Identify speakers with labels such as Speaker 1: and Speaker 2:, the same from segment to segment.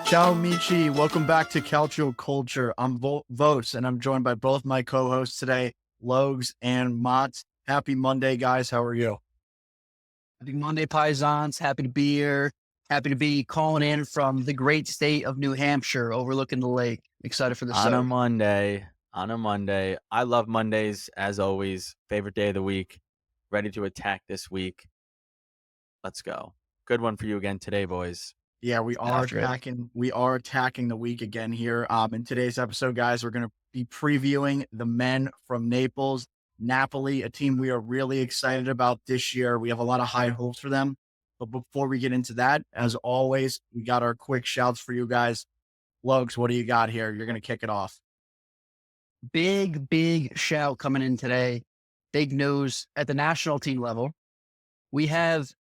Speaker 1: Ciao, Michi. Welcome back to Calcio Culture. I'm Votes, and I'm joined by both my co-hosts today, Logs and Motts. Happy Monday, guys. How are you?
Speaker 2: Happy Monday, Paisans. Happy to be here. Happy to be calling in from the great state of New Hampshire, overlooking the lake. Excited for the
Speaker 3: On a
Speaker 2: show.
Speaker 3: Monday. I love Mondays, as always. Favorite day of the week. Ready to attack this week. Let's go. Good one for you again today, boys.
Speaker 1: Yeah, we are attacking the week again here. In today's episode, guys, we're going to be previewing the men from Naples, Napoli, a team we are really excited about this year. We have a lot of high hopes for them. But before we get into that, as always, we got our quick shouts for you guys. Logs, what do you got here? You're going to kick it off.
Speaker 2: Big shout coming in today. Big news at the national team level. We have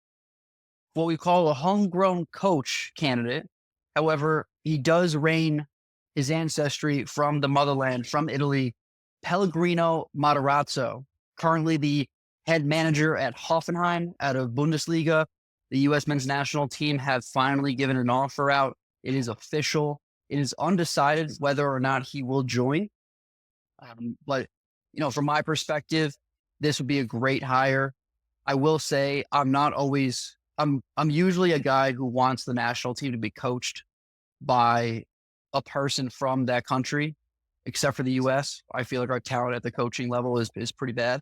Speaker 2: what we call a homegrown coach candidate. However, he does reign his ancestry from the motherland, from Italy. Pellegrino Matarazzo, currently the head manager at Hoffenheim out of Bundesliga. The U.S. men's national team have finally given an offer out. It is official. It is undecided whether or not he will join. But, from my perspective, this would be a great hire. I will say I'm usually a guy who wants the national team to be coached by a person from that country, except for the U.S. I feel like our talent at the coaching level is pretty bad.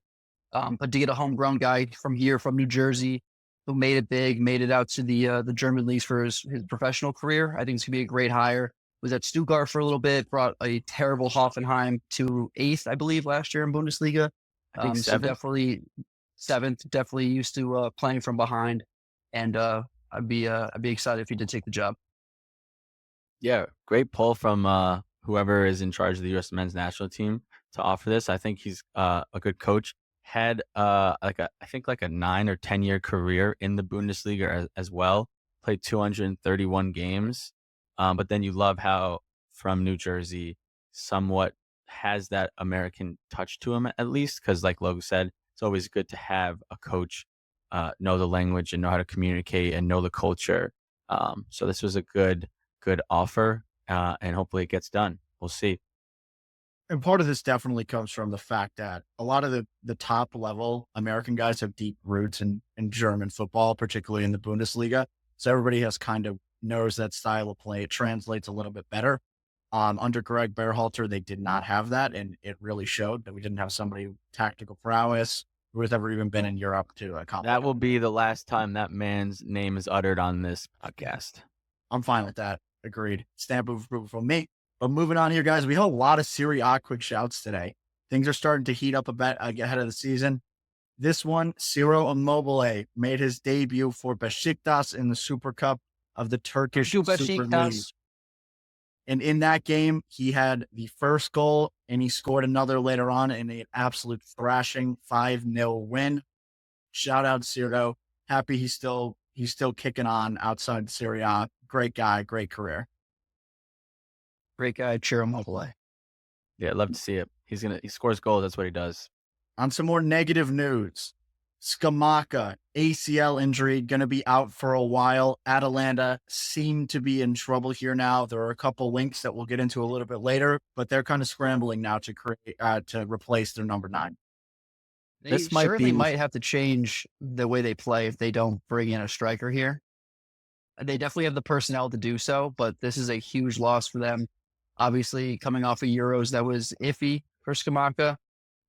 Speaker 2: But to get a homegrown guy from here, from New Jersey, who made it big, made it out to the German leagues for his professional career, I think it's going to be a great hire. Was at Stuttgart for a little bit, brought a terrible Hoffenheim to 8th, I believe, last year in Bundesliga.
Speaker 3: I think
Speaker 2: So
Speaker 3: 7th.
Speaker 2: definitely 7th, definitely used to playing from behind. And I'd be excited if he did take the job.
Speaker 3: Yeah, great pull from whoever is in charge of the U.S. men's national team to offer this. I think he's a good coach. Had I think a 9 or 10 year career in the Bundesliga as well. Played 231 games. But then you love how from New Jersey somewhat has that American touch to him, at least, because like Logan said, it's always good to have a coach know the language and know how to communicate and know the culture. So this was a good offer, and hopefully it gets done. We'll see.
Speaker 1: And part of this definitely comes from the fact that a lot of the top level American guys have deep roots in German football, particularly in the Bundesliga. So everybody has kind of knows that style of play. It translates a little bit better. Under Greg Berhalter, they did not have that, and it really showed that we didn't have somebody with tactical prowess who has ever even been in Europe to accomplish.
Speaker 3: That will be the last time that man's name is uttered on this podcast.
Speaker 1: I'm fine with that. Agreed. Stamp of approval from me. But moving on here, guys, we have a lot of Serie A quick shouts today. Things are starting to heat up a bit ahead of the season. This one, Ciro Immobile made his debut for Besiktas in the Super Cup of the Turkish Super League. And in that game, he had the first goal and he scored another later on in an absolute thrashing 5-0 win. Shout out Ciro. Happy he's still kicking on outside Serie A. Great guy, great career.
Speaker 2: Great guy, Ciro Immobile.
Speaker 3: Yeah, I'd love to see it. He scores goals. That's what he does.
Speaker 1: On some more negative news, Scamacca, ACL injury, going to be out for a while. Atalanta seem to be in trouble here now. There are a couple links that we'll get into a little bit later, but they're kind of scrambling now to replace their number 9.
Speaker 2: They might have to change the way they play if they don't bring in a striker here. They definitely have the personnel to do so, but this is a huge loss for them. Obviously, coming off of Euros, that was iffy for Scamacca.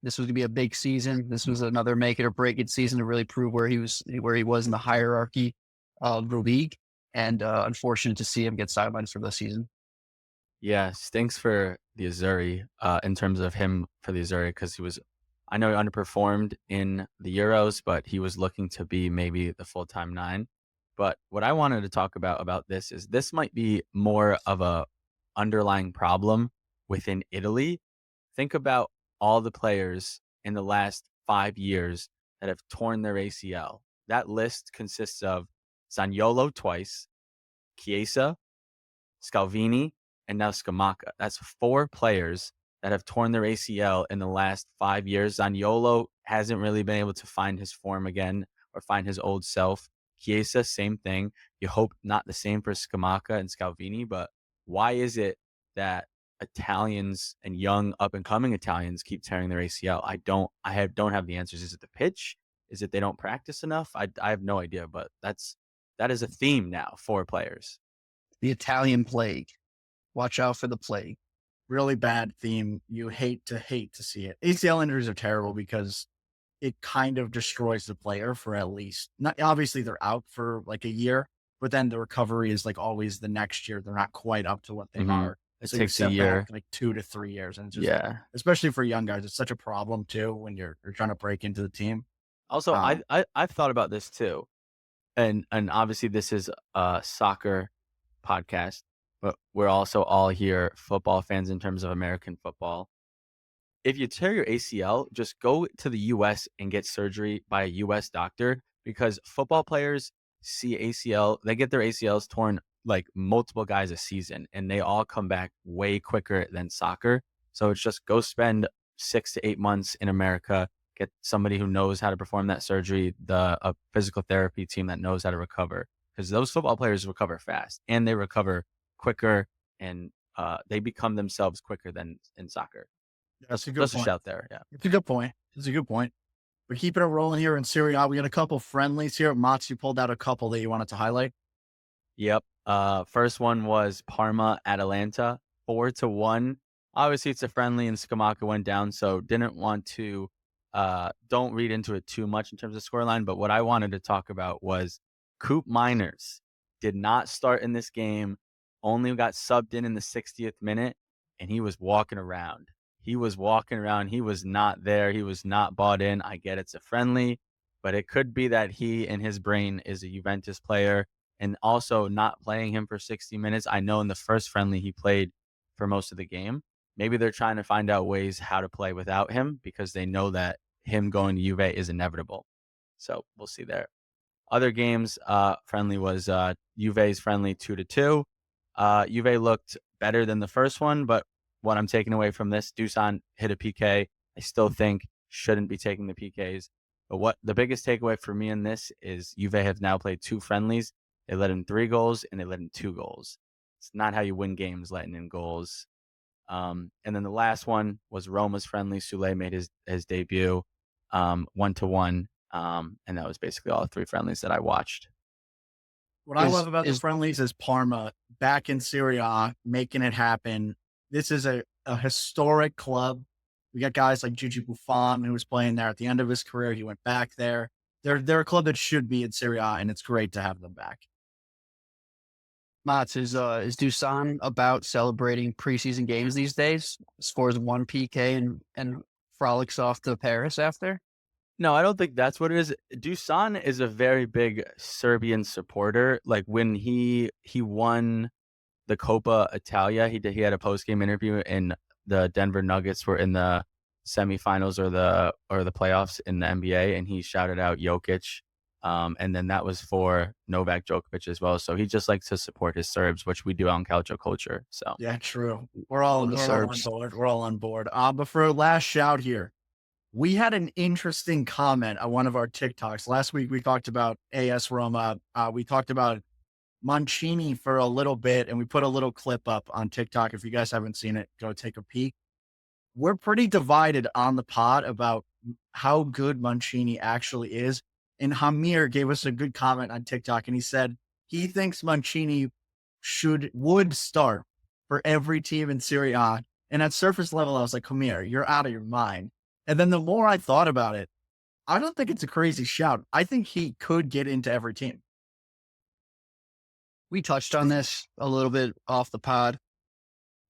Speaker 2: This was going to be a big season. This was another make it or break it season to really prove where he was in the hierarchy of the league. And unfortunate to see him get sidelined for the season.
Speaker 3: Yeah, stinks for the Azzurri in terms of him for the Azzurri, because I know he underperformed in the Euros, but he was looking to be maybe the full-time 9. But what I wanted to talk about this might be more of a underlying problem within Italy. Think about all the players in the last 5 years that have torn their ACL. That list consists of Zaniolo twice, Chiesa, Scalvini, and now Scamacca. That's 4 players that have torn their ACL in the last 5 years. Zaniolo hasn't really been able to find his form again or find his old self. Chiesa, same thing. You hope not the same for Scamacca and Scalvini, but why is it that Italians and young up and coming Italians keep tearing their ACL? I don't have the answers. Is it the pitch? Is it they don't practice enough? I have no idea, but that is a theme now for players.
Speaker 2: The Italian plague. Watch out for the plague.
Speaker 1: Really bad theme. You hate to see it. ACL injuries are terrible because it kind of destroys the player for at least, not obviously they're out for like a year, but then the recovery is like always the next year. They're not quite up to what they are.
Speaker 3: It
Speaker 1: So
Speaker 3: takes
Speaker 1: you're
Speaker 3: a
Speaker 1: set
Speaker 3: year.
Speaker 1: back like 2 to 3 years. And it's just,
Speaker 3: Yeah.
Speaker 1: especially for young guys, it's such a problem too when you're trying to break into the team.
Speaker 3: Also, I've thought about this too. And obviously this is a soccer podcast, but we're also all here football fans in terms of American football. If you tear your ACL, just go to the US and get surgery by a US doctor, because football players see ACL, they get their ACLs torn like multiple guys a season, and they all come back way quicker than soccer. So it's just go spend 6 to 8 months in America, get somebody who knows how to perform that surgery, a physical therapy team that knows how to recover, because those football players recover fast and they recover quicker, and they become themselves quicker than in soccer.
Speaker 1: That's a good
Speaker 3: Just a
Speaker 1: point.
Speaker 3: shout there. Yeah.
Speaker 1: It's a good point. It's a good point. We're keeping it rolling here in Serie A. We got a couple friendlies here. Motts, you pulled out a couple that you wanted to highlight.
Speaker 3: Yep. First one was Parma Atalanta, 4-1. Obviously, it's a friendly, and Scamacca went down, so didn't want to. Don't read into it too much in terms of scoreline. But what I wanted to talk about was Coop Miners did not start in this game. Only got subbed in the 60th minute, and he was walking around. He was not there. He was not bought in. I get it's a friendly, but it could be that he in his brain is a Juventus player. And also not playing him for 60 minutes. I know in the first friendly he played for most of the game. Maybe they're trying to find out ways how to play without him, because they know that him going to Juve is inevitable. So we'll see there. Other games, friendly was Juve's friendly 2-2. Juve looked better than the first one, but what I'm taking away from this, Dusan hit a PK. I still think shouldn't be taking the PKs. But what the biggest takeaway for me in this is Juve have now played 2 friendlies. They let in 3 goals and they let in 2 goals. It's not how you win games, letting in goals. And then the last one was Roma's friendly. Sule made his debut, 1-1. And that was basically all 3 friendlies that I watched.
Speaker 1: What I love about the friendlies is Parma back in Serie A, making it happen. This is a historic club. We got guys like Gigi Buffon, who was playing there at the end of his career. He went back there. They're a club that should be in Serie A, and it's great to have them back.
Speaker 2: Motts, is Dusan about celebrating preseason games these days? Scores 1 PK and frolics off to Paris after?
Speaker 3: No, I don't think that's what it is. Dusan is a very big Serbian supporter. Like when he won the Coppa Italia, he had a post-game interview, and the Denver Nuggets were in the semifinals or the playoffs in the NBA, and he shouted out Jokic. And then that was for Novak Djokovic as well. So he just likes to support his Serbs, which we do on Calcio Culture. So
Speaker 1: yeah, true. We're all on board. We're all on board. But for a last shout here, we had an interesting comment on one of our TikToks. Last week, we talked about AS Roma. We talked about Mancini for a little bit, and we put a little clip up on TikTok. If you guys haven't seen it, go take a peek. We're pretty divided on the pod about how good Mancini actually is. And Hamir gave us a good comment on TikTok, and he said he thinks Mancini would start for every team in Serie A. And at surface level, I was like, Hamir, you're out of your mind. And then the more I thought about it, I don't think it's a crazy shout. I think he could get into every team.
Speaker 2: We touched on this a little bit off the pod.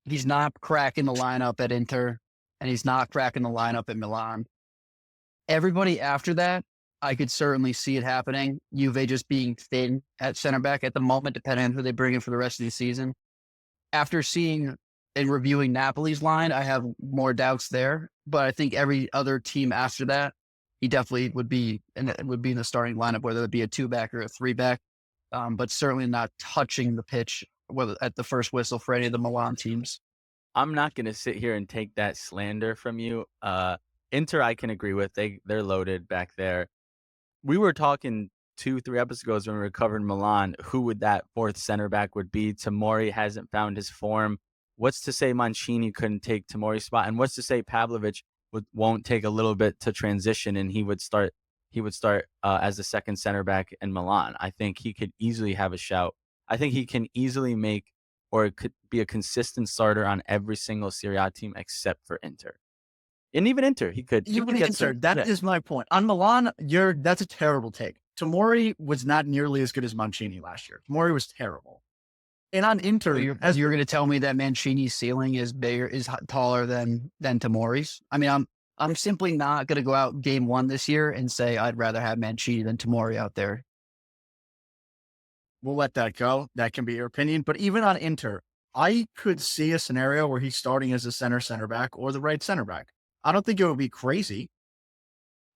Speaker 2: He's not cracking the lineup at Inter, and he's not cracking the lineup at Milan. Everybody after that, I could certainly see it happening. Juve just being thin at center back at the moment, depending on who they bring in for the rest of the season. After seeing and reviewing Napoli's line, I have more doubts there. But I think every other team after that, he definitely would be in the starting lineup, whether it be a 2-back or a 3-back. But certainly not touching the pitch whether at the first whistle for any of the Milan teams.
Speaker 3: I'm not going to sit here and take that slander from you. Inter, I can agree with. They're loaded back there. We were talking 2-3 episodes ago when we recovered Milan, who would that fourth center back would be. Tomori hasn't found his form. What's to say Mancini couldn't take Tomori's spot? And what's to say Pavlovic won't take a little bit to transition and he would start as the second center back in Milan? I think he could easily have a shout. I think he can easily make or it could be a consistent starter on every single Serie A team except for Inter. And even Inter, he could get
Speaker 1: Inter. That is my point. On Milan, that's a terrible take. Tomori was not nearly as good as Mancini last year. Tomori was terrible. And on Inter,
Speaker 2: you're going to tell me that Mancini's ceiling is taller than Tomori's? I mean, I'm simply not going to go out game one this year and say I'd rather have Mancini than Tomori out there.
Speaker 1: We'll let that go. That can be your opinion. But even on Inter, I could see a scenario where he's starting as a center back or the right center back. I don't think it would be crazy.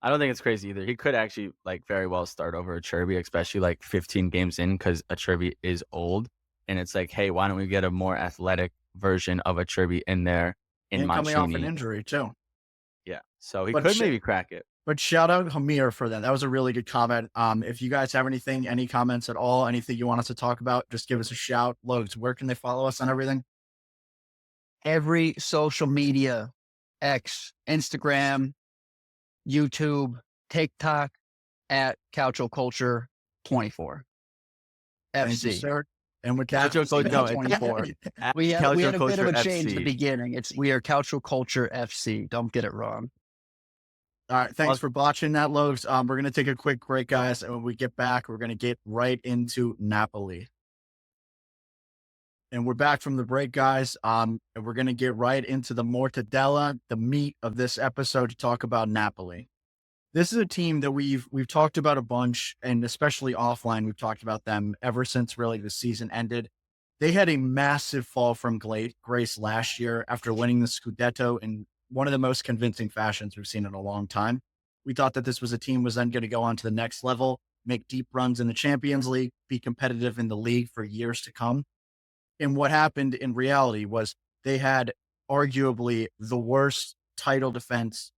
Speaker 3: I don't think it's crazy either. He could actually very well start over Acerbi, especially 15 games in, because Acerbi is old. And it's hey, why don't we get a more athletic version of Acerbi in there in Mancini?
Speaker 1: Coming off an injury too.
Speaker 3: Yeah. So he could maybe crack it.
Speaker 1: But shout out Hamir for that. That was a really good comment. If you guys have any comments at all, anything you want us to talk about, just give us a shout. Logs, where can they follow us on everything?
Speaker 2: Every social media, X, Instagram, YouTube, TikTok, at Calcio Culture 24. FC.
Speaker 1: And with Calcio
Speaker 2: Culture 24. we had a bit of a change at the beginning. We are Calcio Culture FC. Don't get it wrong.
Speaker 1: All right. Thanks for watching that, Logs. We're going to take a quick break, guys. And when we get back, we're going to get right into Napoli. And we're back from the break, guys. And we're going to get right into the mortadella, the meat of this episode, to talk about Napoli. This is a team that we've talked about a bunch, and especially offline, we've talked about them ever since really the season ended. They had a massive fall from grace last year after winning the Scudetto in one of the most convincing fashions we've seen in a long time. We thought that this was a team was then going to go on to the next level, make deep runs in the Champions League, be competitive in the league for years to come. And what happened in reality was they had arguably the worst title defense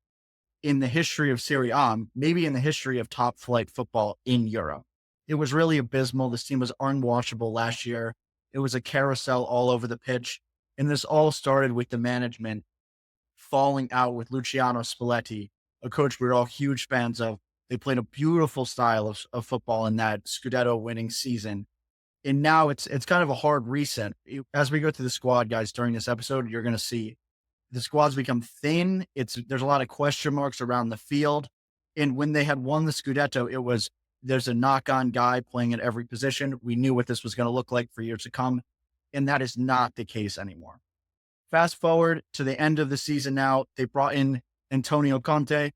Speaker 1: in the history of Serie A, maybe in the history of top flight football in Europe. It was really abysmal. This team was unwatchable last year. It was a carousel all over the pitch. And this all started with the management falling out with Luciano Spalletti, a coach we're all huge fans of. They played a beautiful style of football in that Scudetto winning season. And now it's kind of a hard reset. As we go through the squad, guys, during this episode, you're going to see the squad's become thin. There's a lot of question marks around the field. And when they had won the Scudetto, there's a knock-on guy playing at every position. We knew what this was going to look like for years to come. And that is not the case anymore. Fast forward to the end of the season now, they brought in Antonio Conte,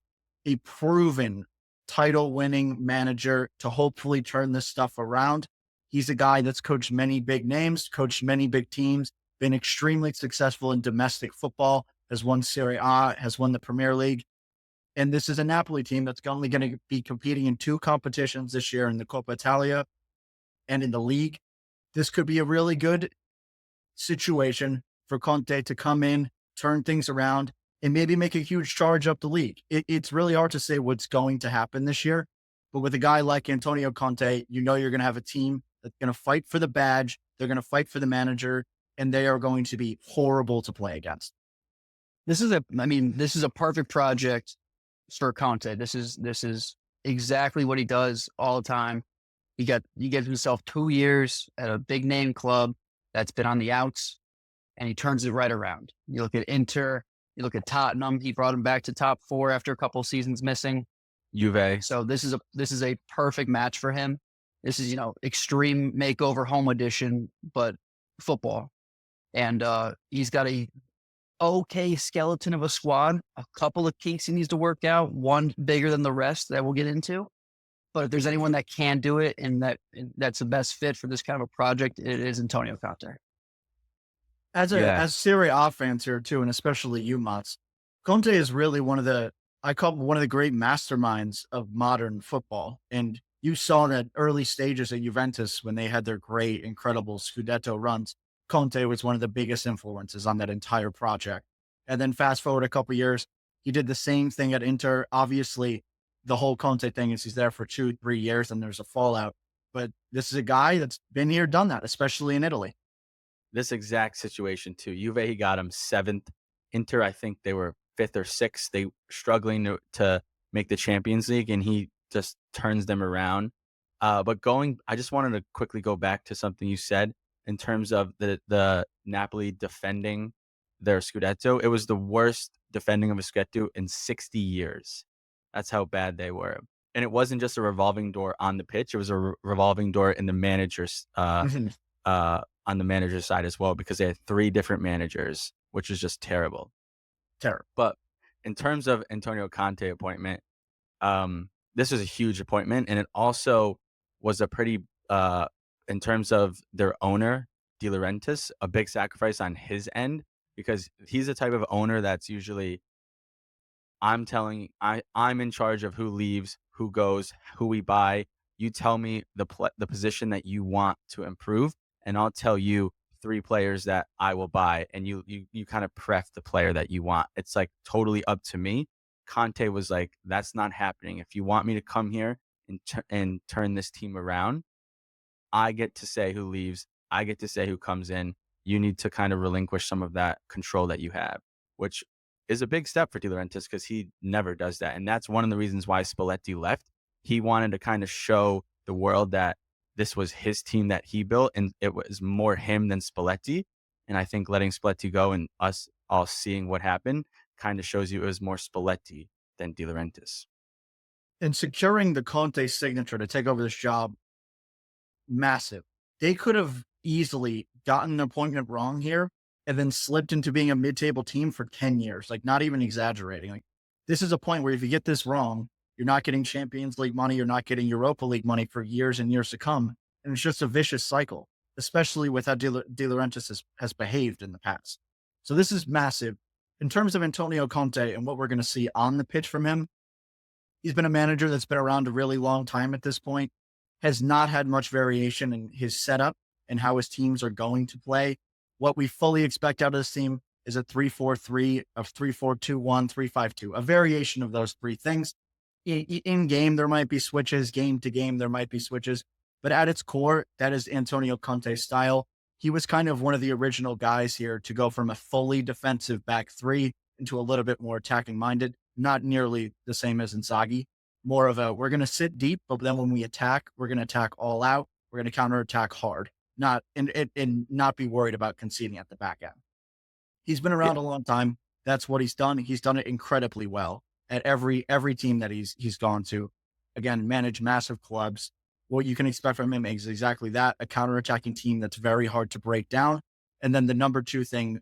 Speaker 1: a proven title-winning manager, to hopefully turn this stuff around. He's a guy that's coached many big names, coached many big teams, been extremely successful in domestic football, has won Serie A, has won the Premier League. And this is a Napoli team that's only going to be competing in 2 competitions this year, in the Coppa Italia and in the league. This could be a really good situation for Conte to come in, turn things around, and maybe make a huge charge up the league. It's really hard to say what's going to happen this year, but with a guy like Antonio Conte, you're going to have a team that's going to fight for the badge. They're going to fight for the manager, and they are going to be horrible to play against.
Speaker 2: This is a perfect project for Conte. This is exactly what he does all the time. He gives himself 2 years at a big name club that's been on the outs, and he turns it right around. You look at Inter, you look at Tottenham. He brought him back to top 4 after a couple of seasons missing.
Speaker 3: Juve.
Speaker 2: So this is a perfect match for him. This is, extreme makeover home edition, but football. And he's got a okay skeleton of a squad, a couple of kinks he needs to work out, one bigger than the rest that we'll get into. But if there's anyone that can do it and that's the best fit for this kind of a project, it is Antonio Conte.
Speaker 1: As Serie A fans here too, and especially you, Motts, Conte is really one of the great masterminds of modern football. And you saw that early stages at Juventus when they had their great, incredible Scudetto runs. Conte was one of the biggest influences on that entire project. And then fast forward a couple of years, he did the same thing at Inter. Obviously, the whole Conte thing is he's there for 2-3 years and there's a fallout. But this is a guy that's been here, done that, especially in Italy.
Speaker 3: This exact situation too. Juve, he got him 7th. Inter, I think they were 5th or 6th. They struggling to make the Champions League, and he just turns them around. But I just wanted to quickly go back to something you said in terms of the Napoli defending their Scudetto. It was the worst defending of a Scudetto in 60 years. That's how bad they were. And it wasn't just a revolving door on the pitch. It was a revolving door in the manager's on the manager's side as well, because they had 3 different managers, which is just terrible.
Speaker 1: Terrible.
Speaker 3: But in terms of Antonio Conte appointment, this was a huge appointment, and it also was a pretty, in terms of their owner, Di Laurentiis, a big sacrifice on his end, because he's the type of owner that's usually, I'm in charge of who leaves, who goes, who we buy. You tell me the position that you want to improve, and I'll tell you 3 players that I will buy, and you kind of pref the player that you want. It's like totally up to me. Conte was like, that's not happening. If you want me to come here and turn this team around, I get to say who leaves. I get to say who comes in. You need to kind of relinquish some of that control that you have, which is a big step for Di Laurentiis because he never does that. And that's one of the reasons why Spalletti left. He wanted to kind of show the world that this was his team that he built, and it was more him than Spalletti. And I think letting Spalletti go and us all seeing what happened kind of shows you it was more Spalletti than Di Laurentiis.
Speaker 1: And securing the Conte signature to take over this job, massive. They could have easily gotten an appointment wrong here and then slipped into being a mid-table team for 10 years, like not even exaggerating. Like this is a point where if you get this wrong, you're not getting Champions League money, you're not getting Europa League money for years and years to come. And it's just a vicious cycle, especially with how Di Laurentiis has behaved in the past. So this is massive. In terms of Antonio Conte and what we're going to see on the pitch from him, he's been a manager that's been around a really long time at this point, has not had much variation in his setup and how his teams are going to play. What we fully expect out of this team is a 3-4-3, a 3-4-2-1, 3-5-2, a variation of those 3 things. In game, there might be switches. Game to game, there might be switches. But at its core, that is Antonio Conte's style. He was kind of one of the original guys here to go from a fully defensive back 3 into a little bit more attacking minded, not nearly the same as Inzaghi. More of a, we're going to sit deep, but then when we attack, we're going to attack all out. We're going to counterattack hard, not be worried about conceding at the back end. He's been around a long time. That's what he's done. He's done it incredibly well at every team that he's gone to. Again, manage massive clubs. What you can expect from him is exactly that, a counterattacking team that's very hard to break down. And then the number 2 thing,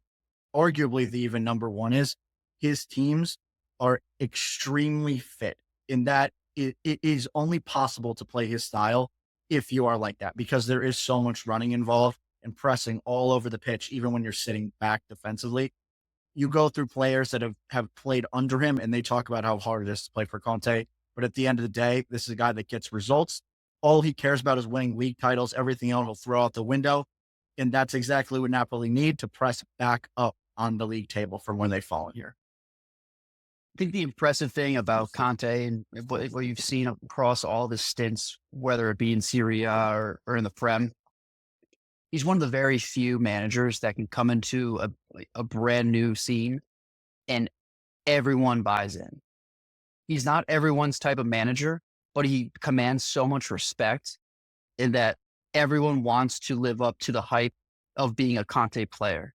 Speaker 1: arguably the even number 1, is his teams are extremely fit, in that it is only possible to play his style if you are like that, because there is so much running involved and pressing all over the pitch, even when you're sitting back defensively. You go through players that have played under him and they talk about how hard it is to play for Conte. But at the end of the day, this is a guy that gets results. All he cares about is winning league titles. Everything else will throw out the window. And that's exactly what Napoli need to press back up on the league table from when they've fallen here.
Speaker 2: I think the impressive thing about Conte and what you've seen across all the stints, whether it be in Serie A or in the Prem, he's one of the very few managers that can come into a brand new scene and everyone buys in. He's not everyone's type of manager, but he commands so much respect in that everyone wants to live up to the hype of being a Conte player.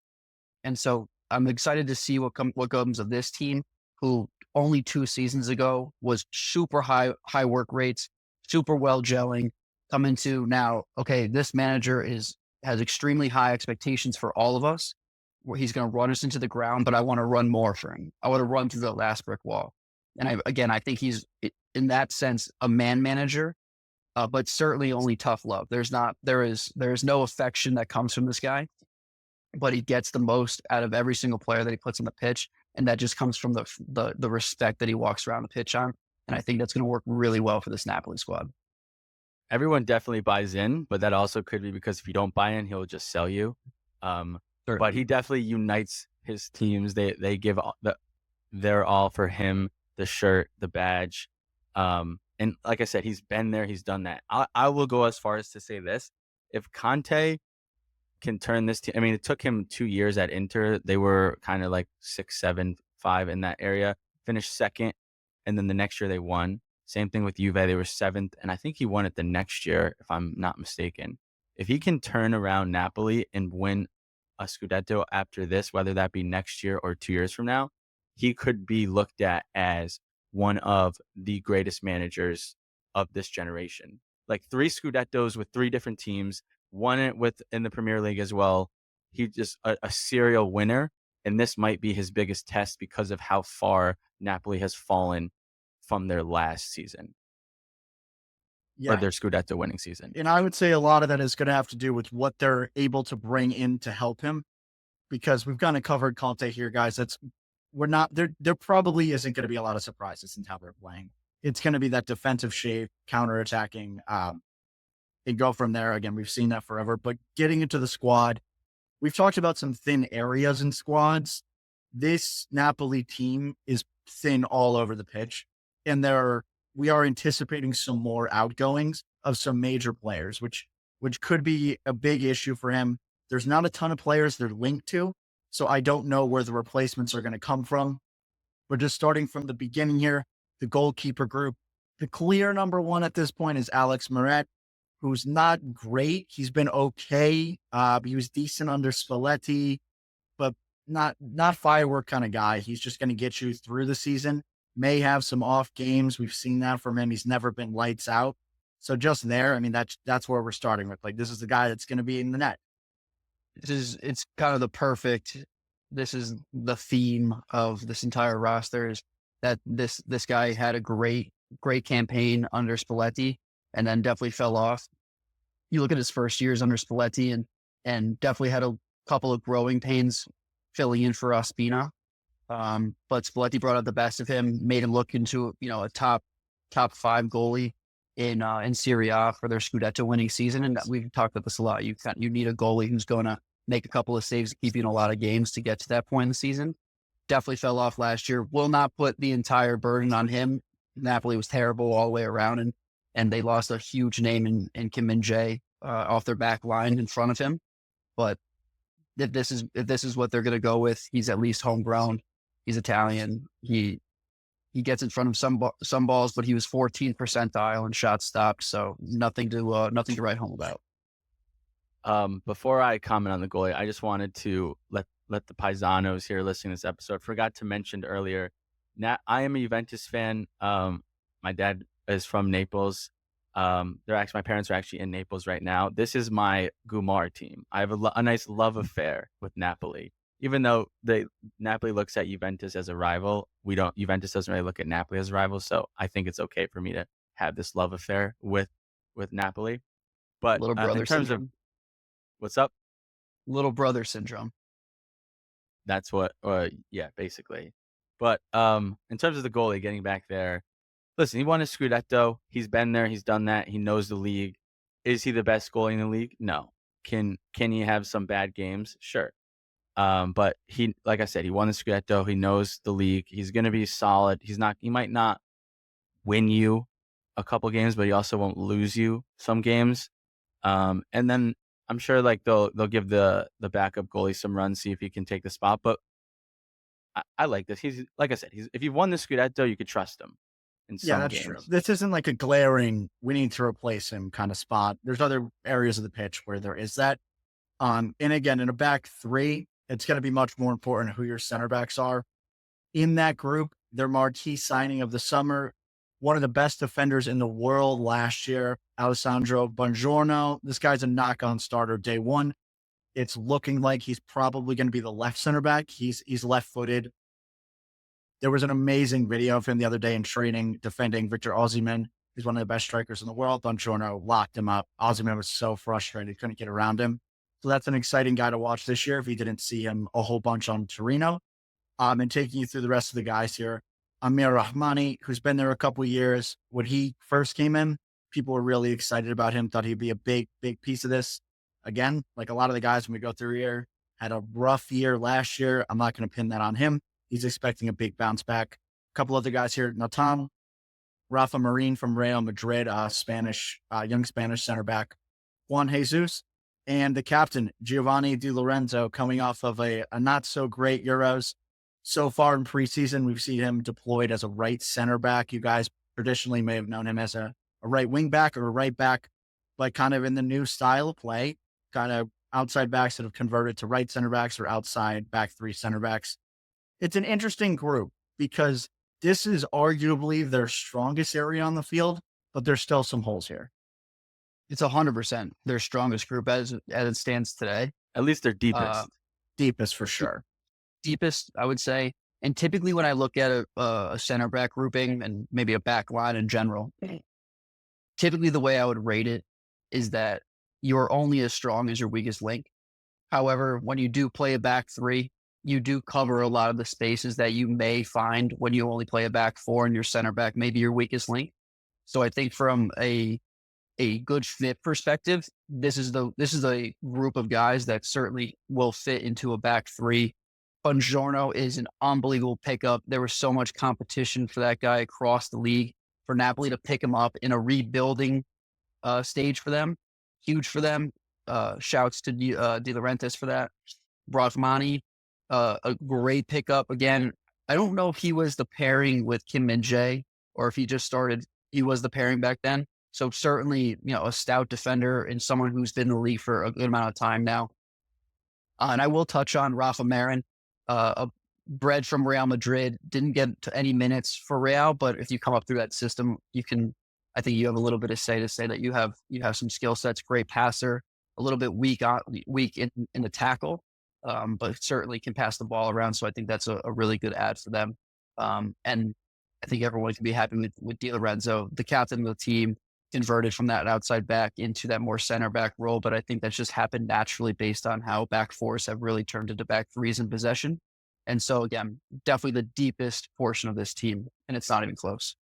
Speaker 2: And so I'm excited to see what comes of this team, who only 2 seasons ago was super high work rates, super well gelling, come into now, okay, this manager has extremely high expectations for all of us, where he's going to run us into the ground, but I want to run more for him. I want to run through the last brick wall. And I think he's, in that sense, a man manager, but certainly only tough love. There is no affection that comes from this guy, but he gets the most out of every single player that he puts on the pitch. And that just comes from the respect that he walks around the pitch on. And I think that's going to work really well for this Napoli squad.
Speaker 3: Everyone definitely buys in, but that also could be because if you don't buy in, he'll just sell you.
Speaker 2: Sure.
Speaker 3: But he definitely unites his teams. They give their all for him, the shirt, the badge. And like I said, he's been there, he's done that. I will go as far as to say this: if Conte can turn this team, I mean, it took him 2 years at Inter. They were kind of like 6, 7, 5 in that area. Finished second, and then the next year they won. Same thing with Juve; they were seventh, and I think he won it the next year, if I'm not mistaken. If he can turn around Napoli and win a Scudetto after this, whether that be next year or 2 years from now, he could be looked at as one of the greatest managers of this generation. Like 3 Scudettos with 3 different teams, won it with in the Premier League as well. He just a serial winner, and this might be his biggest test because of how far Napoli has fallen from their last season or
Speaker 1: Yeah.
Speaker 3: their Scudetto winning season.
Speaker 1: And I would say a lot of that is going to have to do with what they're able to bring in to help him, because we've kind of covered Conte here, guys. There probably isn't going to be a lot of surprises in how they're playing. It's going to be that defensive shape, counterattacking, and go from there. Again, we've seen that forever, but getting into the squad, we've talked about some thin areas in squads. This Napoli team is thin all over the pitch, and we are anticipating some more outgoings of some major players, which could be a big issue for him. There's not a ton of players they're linked to, so I don't know where the replacements are going to come from. But just starting from the beginning here, the goalkeeper group, the clear number one at this point is Alex Meret, who's not great. He's been okay. He was decent under Spalletti, but not firework kind of guy. He's just going to get you through the season. May have some off games. We've seen that from him. He's never been lights out. So just there, I mean, that's where we're starting with. Like, this is the guy that's going to be in the net.
Speaker 2: It's kind of this is the theme of this entire roster, is that this guy had a great campaign under Spalletti and then definitely fell off. You look at his first years under Spalletti and definitely had a couple of growing pains filling in for Ospina. But Spalletti brought out the best of him, made him look into, a top 5 goalie in Serie A for their Scudetto winning season. And we've talked about this a lot. You need a goalie who's going to make a couple of saves, keep you in a lot of games to get to that point in the season. Definitely fell off last year. Will not put the entire burden on him. Napoli was terrible all the way around, and they lost a huge name in Kim Min-jae off their back line in front of him. But if this is what they're going to go with, he's at least homegrown. He's Italian. He gets in front of some balls, but he was 14th percentile in shots stopped, so nothing to write home about.
Speaker 3: Before I comment on the goalie, I just wanted to let the Paisanos here listening to this episode. Forgot to mention earlier, I am a Juventus fan. My dad is from Naples. My parents are actually in Naples right now. This is my Gumar team. I have a nice love affair with Napoli. Even though Napoli looks at Juventus as a rival, Juventus doesn't really look at Napoli as a rival. So I think it's okay for me to have this love affair with Napoli. But
Speaker 2: Little brother
Speaker 3: in terms
Speaker 2: syndrome.
Speaker 3: of what's up,
Speaker 2: Little brother syndrome.
Speaker 3: that's what, yeah, basically. But in terms of the goalie, getting back there, listen, he won a Scudetto. He's been there. He's done that. He knows the league. Is he the best goalie in the league? No. Can he have some bad games? Sure. But like I said, he won the Scudetto. He knows the league. He's going to be solid. He might not win you a couple games, but he also won't lose you some games. And then I'm sure like they'll give the backup goalie some runs, see if he can take the spot. But I like this. He's, like I said, if you've won the Scudetto, you could trust him in some
Speaker 1: That's
Speaker 3: games.
Speaker 1: true. This isn't like a glaring, we need to replace him kind of spot. There's other areas of the pitch where there is that. And again, in a back three, it's going to be much more important who your center backs are. In that group, their marquee signing of the summer, one of the best defenders in the world last year, Alessandro Buongiorno. This guy's a knock-on starter day one. It's looking like he's probably going to be the left center back. He's left-footed. There was an amazing video of him the other day in training defending Victor Osimhen. He's one of the best strikers in the world. Buongiorno locked him up. Osimhen was so frustrated, he couldn't get around him. So that's an exciting guy to watch this year if you didn't see him a whole bunch on Torino. And taking you through the rest of the guys here, Amir Rahmani, who's been there a couple of years. When he first came in, people were really excited about him, thought he'd be a big piece of this. Again, like a lot of the guys when we go through here, had a rough year last year. I'm not going to pin that on him. He's expecting a big bounce back. A couple other guys here, Natan Rafa Marin from Real Madrid, Spanish, young Spanish center back, Juan Jesus, and the captain, Giovanni Di Lorenzo, coming off of a not so great Euros. So far in preseason, we've seen him deployed as a right center back. You guys traditionally may have known him as a right wing back or a right back, but kind of in the new style of play, kind of outside backs that have converted to right center backs or outside back three center backs. It's an interesting group because this is arguably their strongest area on the field, but there's still some holes here.
Speaker 2: It's 100% their strongest group as it stands today.
Speaker 3: At least their deepest.
Speaker 1: Deepest for sure.
Speaker 2: Deepest, I would say. And typically when I look at a center back grouping and maybe a back line in general, typically the way I would rate it is that you're only as strong as your weakest link. However, when you do play a back three, you do cover a lot of the spaces that you may find when you only play a back four and your center back may be your weakest link. So I think from a good fit perspective, this is a group of guys that certainly will fit into a back three. Buongiorno is an unbelievable pickup. There was so much competition for that guy across the league. For Napoli to pick him up in a rebuilding stage for them, huge for them. Shouts to De Laurentiis for that. Brahmani, a great pickup. Again, I don't know if he was the pairing with Kim Min-jae or if he just started, he was the pairing back then. So certainly, a stout defender and someone who's been in the league for a good amount of time now. And I will touch on Rafa Marin, bred from Real Madrid, didn't get to any minutes for Real, but if you come up through that system, I think you have a little bit of say that you have some skill sets, great passer, a little bit weak in the tackle, but certainly can pass the ball around. So I think that's a really good add for them. And I think everyone can be happy with Di Lorenzo, the captain of the team, converted from that outside back into that more center back role. But I think that's just happened naturally based on how back fours have really turned into back threes in possession. And so again, definitely the deepest portion of this team, and it's not even close.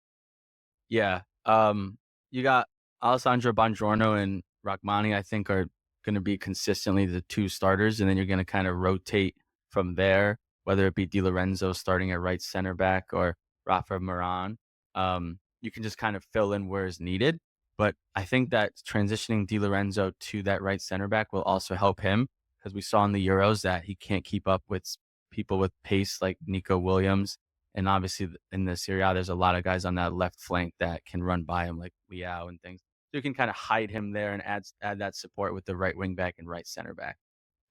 Speaker 3: Yeah. You got Alessandro Buongiorno and Rachmani, I think, are going to be consistently the two starters, and then you're going to kind of rotate from there, whether it be Di Lorenzo starting at right center back or Rafa Marin. You can just kind of fill in where is needed. But I think that transitioning Di Lorenzo to that right center back will also help him, because we saw in the Euros that he can't keep up with people with pace like Nico Williams. And obviously in the Serie A, there's a lot of guys on that left flank that can run by him, like Liao and things. So you can kind of hide him there and add that support with the right wing back and right center back.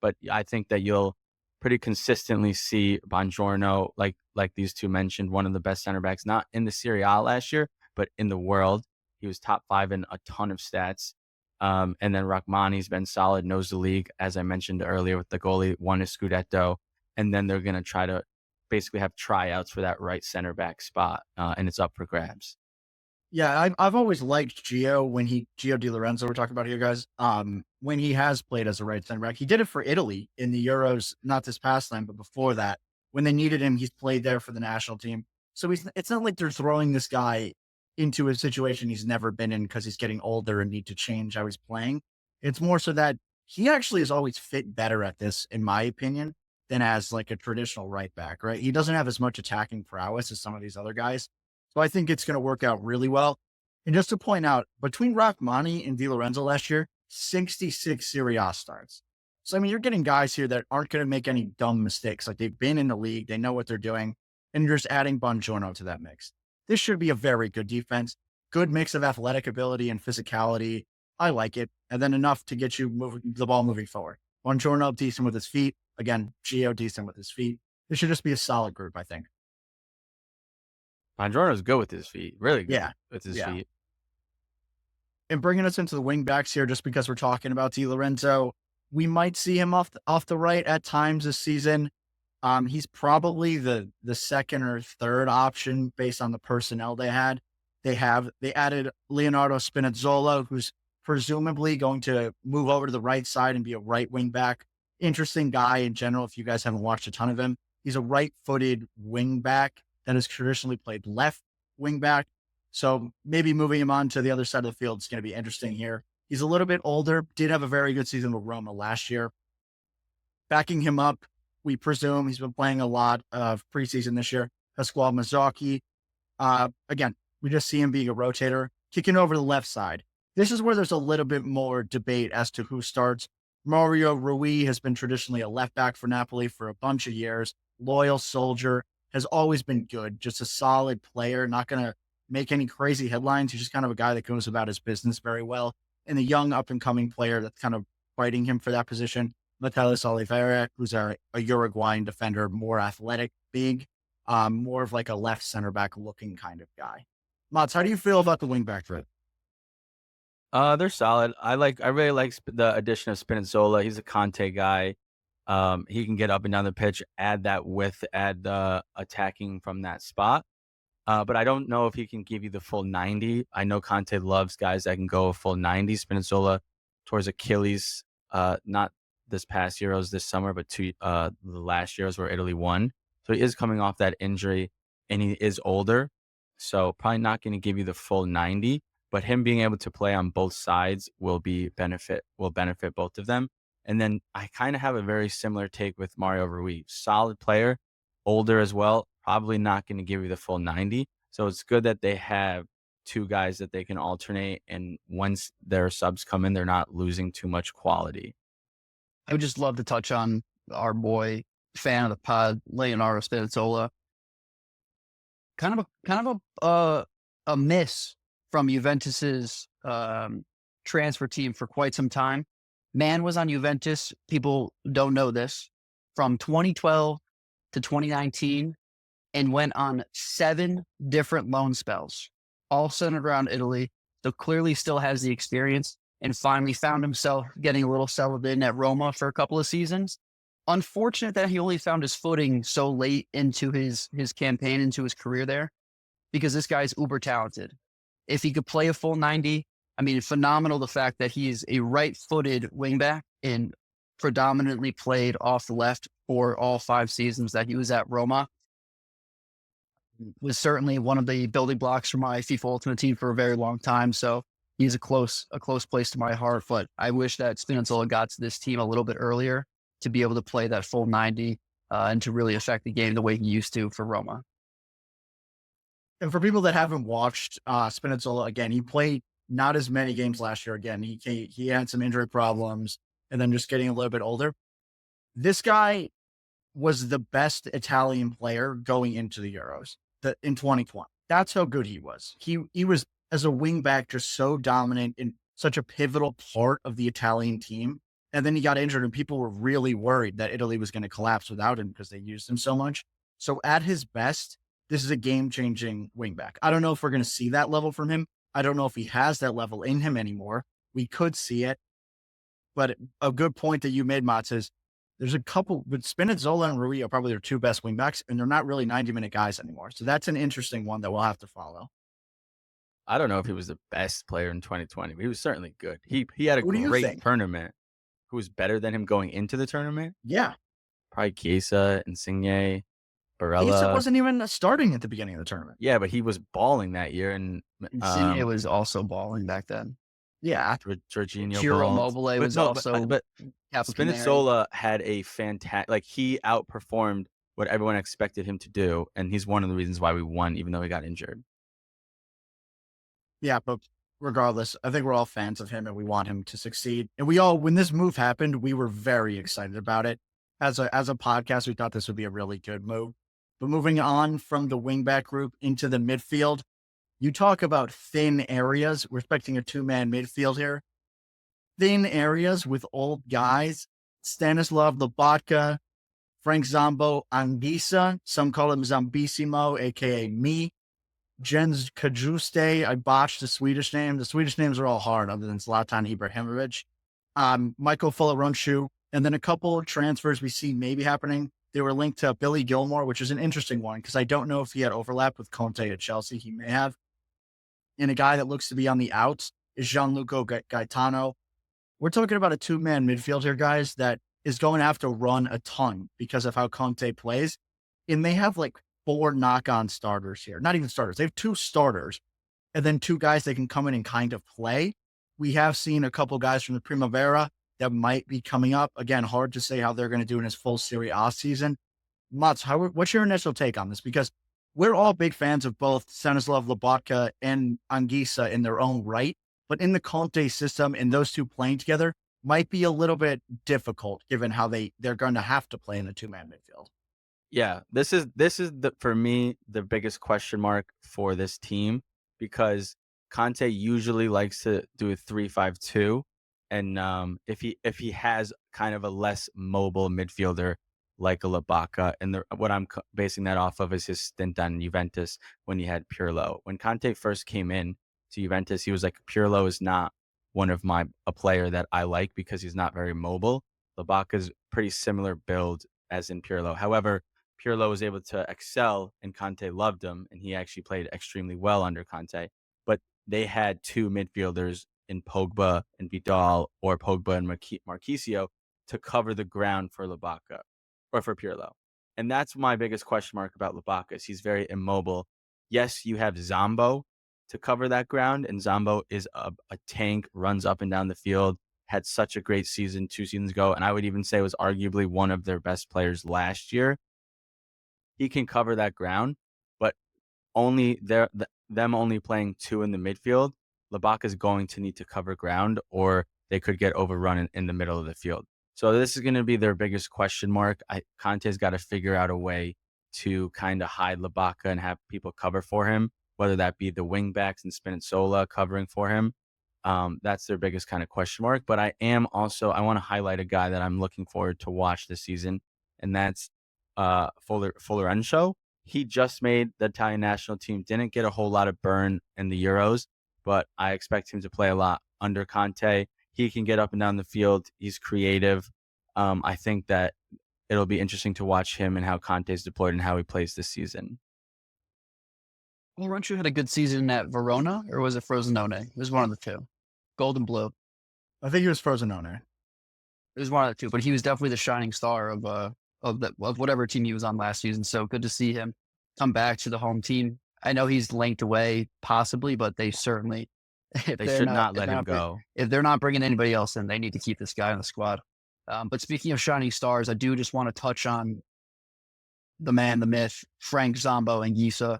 Speaker 3: But I think that you'll pretty consistently see Buongiorno, like these two mentioned, one of the best center backs, not in the Serie A last year, but in the world. He was top 5 in a ton of stats. And then Rachmani's been solid, knows the league, as I mentioned earlier with the goalie, won a Scudetto. And then they're going to try to basically have tryouts for that right center back spot, and it's up for grabs.
Speaker 1: Yeah, I've always liked Gio Di Lorenzo, we're talking about here, guys. When he has played as a right center back, he did it for Italy in the Euros, not this past time, but before that, when they needed him, he's played there for the national team. So it's not like they're throwing this guy into a situation he's never been in because he's getting older and need to change how he's playing. It's more so that he actually has always fit better at this, in my opinion, than as like a traditional right back, right? He doesn't have as much attacking prowess as some of these other guys. So I think it's going to work out really well. And just to point out, between Rachmani and Di Lorenzo last year, 66 Serie A starts. So, I mean, you're getting guys here that aren't going to make any dumb mistakes. Like, they've been in the league, they know what they're doing, and you're just adding Buongiorno to that mix. This should be a very good defense, good mix of athletic ability and physicality. I like it. And then enough to get you the ball moving forward. Buongiorno, decent with his feet. Again, Gio, decent with his feet. This should just be a solid group, I think.
Speaker 3: Buongiorno's good with his feet, really good with his feet.
Speaker 1: And bringing us into the wing backs here, just because we're talking about Di Lorenzo, we might see him off the right at times this season. He's probably the second or third option based on the personnel they had. They added Leonardo Spinazzola, who's presumably going to move over to the right side and be a right wing back. Interesting guy in general. If you guys haven't watched a ton of him, he's a right-footed wing back that has traditionally played left wing back. So maybe moving him on to the other side of the field is going to be interesting here. He's a little bit older, did have a very good season with Roma last year. Backing him up, we presume he's been playing a lot of preseason this year. Pasquale Mazzocchi. Again, We just see him being a rotator, kicking over the left side. This is where there's a little bit more debate as to who starts. Mario Rui has been traditionally a left back for Napoli for a bunch of years. Loyal soldier, has always been good, just a solid player, not going to make any crazy headlines. He's just kind of a guy that goes about his business very well. And the young up and coming player that's kind of fighting him for that position, Matheus Oliveira, who's a Uruguayan defender, more athletic, big, more of like a left center back looking kind of guy. Motts, how do you feel about the wing back group?
Speaker 3: They're solid. I really like the addition of Spinazzola. He's a Conte guy. He can get up and down the pitch, add that width, add the attacking from that spot. But I don't know if he can give you the full 90. I know Conte loves guys that can go a full 90. Spinazzola towards Achilles, not this past Euros this summer, but the last Euros where Italy won. So he is coming off that injury, and he is older. So probably not going to give you the full 90. But him being able to play on both sides will benefit both of them. And then I kind of have a very similar take with Mario Rui. Solid player, older as well, probably not going to give you the full 90. So it's good that they have two guys that they can alternate. And once their subs come in, they're not losing too much quality.
Speaker 2: I would just love to touch on our boy, fan of the pod, Leonardo Spinazzola. Kind of a miss from Juventus's transfer team for quite some time. Man was on Juventus. People don't know this, from 2012 to 2019, and went on 7 different loan spells, all centered around Italy. So clearly still has the experience, and finally found himself getting a little settled in at Roma for a couple of seasons. Unfortunate that he only found his footing so late into his campaign, into his career there, because this guy's uber talented. If he could play a full 90, I mean, phenomenal the fact that he is a right-footed wingback and predominantly played off the left for all 5 seasons that he was at Roma. Was certainly one of the building blocks for my FIFA Ultimate Team for a very long time. So he's a close place to my heart. But I wish that Spinazzola got to this team a little bit earlier to be able to play that full 90 and to really affect the game the way he used to for Roma.
Speaker 1: And for people that haven't watched Spinazzola, again, he played not as many games last year. Again, he had some injury problems and then just getting a little bit older. This guy was the best Italian player going into the Euros in 2020. That's how good he was. He was, as a wing back, just so dominant in such a pivotal part of the Italian team. And then he got injured and people were really worried that Italy was going to collapse without him because they used him so much. So at his best, this is a game-changing wingback. I don't know if we're going to see that level from him. I don't know if he has that level in him anymore. We could see it. But a good point that you made, Mats, is there's a couple, but Spinazzola and Rui are probably their 2 best wingbacks, and they're not really 90-minute guys anymore. So that's an interesting one that we'll have to follow.
Speaker 3: I don't know if he was the best player in 2020, but he was certainly good. He had a
Speaker 1: Who do you
Speaker 3: great
Speaker 1: think?
Speaker 3: tournament. Who was better than him going into the tournament?
Speaker 1: Yeah.
Speaker 3: Probably Chiesa, Insigne, Barella.
Speaker 1: Chiesa wasn't even starting at the beginning of the tournament.
Speaker 3: Yeah, but he was balling that year, and
Speaker 2: It was also balling back then.
Speaker 1: Yeah.
Speaker 3: Jorginho.
Speaker 2: Ciro Immobile was also.
Speaker 3: But Spinazzola had a fantastic. Like, he outperformed what everyone expected him to do, and he's one of the reasons why we won, even though he got injured.
Speaker 1: Yeah, but regardless, I think we're all fans of him and we want him to succeed. And when this move happened, we were very excited about it. As a podcast, we thought this would be a really good move. But moving on from the wingback group into the midfield, you talk about thin areas. We're expecting a 2-man midfield here. Thin areas with old guys. Stanislav Lobotka, Frank Zambo Anguissa. Some call him Zambissimo, a.k.a. me. Jens Kajuste. I botched the Swedish name. The Swedish names are all hard other than Zlatan Ibrahimovic. Michael Fularonshu. And then a couple of transfers we see maybe happening. They were linked to Billy Gilmore, which is an interesting one because I don't know if he had overlap with Conte at Chelsea. He may have. And a guy that looks to be on the outs is Gianluca Gaetano. We're talking about a 2-man midfield here, guys, that is going to have to run a ton because of how Conte plays. And they have like 4 knock-on starters here. Not even starters. They have 2 starters and then 2 guys that can come in and kind of play. We have seen a couple guys from the Primavera that might be coming up. Again, hard to say how they're going to do in his full Serie A season. Mats, what's your initial take on this? Because we're all big fans of both Stanislav Lobotka and Anguissa in their own right, but in the Conte system and those two playing together might be a little bit difficult given how they're going to have to play in the two-man midfield.
Speaker 3: Yeah, this is for me the biggest question mark for this team, because Conte usually likes to do a 3-5-2, and if he has kind of a less mobile midfielder like a Lobacka, and what I'm basing that off of is his stint on Juventus when he had Pirlo. When Conte first came in to Juventus, he was like, Pirlo is not a player that I like because he's not very mobile. Lobacka's pretty similar build as in Pirlo. However, Pirlo was able to excel and Conte loved him, and he actually played extremely well under Conte. But they had two midfielders in Pogba and Vidal, or Pogba and Marquisio, to cover the ground for Lobacka or for Pirlo. And that's my biggest question mark about Lobacka, is he's very immobile. Yes, you have Zambo to cover that ground, and Zambo is a tank, runs up and down the field, had such a great season 2 seasons ago, and I would even say was arguably one of their best players last year. He can cover that ground, but only them only playing two in the midfield, Lobacka is going to need to cover ground, or they could get overrun in the middle of the field. So this is going to be their biggest question mark. Conte's got to figure out a way to kind of hide Lobacka and have people cover for him, whether that be the wing backs and Spinazzola covering for him. That's their biggest kind of question mark. But I want to highlight a guy that I'm looking forward to watch this season, and that's Florencio. He just made the Italian national team, didn't get a whole lot of burn in the Euros, but I expect him to play a lot under Conte. He can get up and down the field. He's creative. I think that it'll be interesting to watch him and how Conte's deployed and how he plays this season.
Speaker 2: Florencio had a good season at Verona, or was it Frosinone? It was one of the two. Gold and blue.
Speaker 1: I think he was Frosinone.
Speaker 2: It was one of the two, but he was definitely the shining star of whatever team he was on last season. So good to see him come back to the home team. I know he's linked away possibly, but they certainly
Speaker 3: they should not let him go.
Speaker 2: If they're not bringing anybody else in, they need to keep this guy on the squad. But speaking of shining stars, I do just want to touch on the man, the myth, Frank Zambo Anguissa,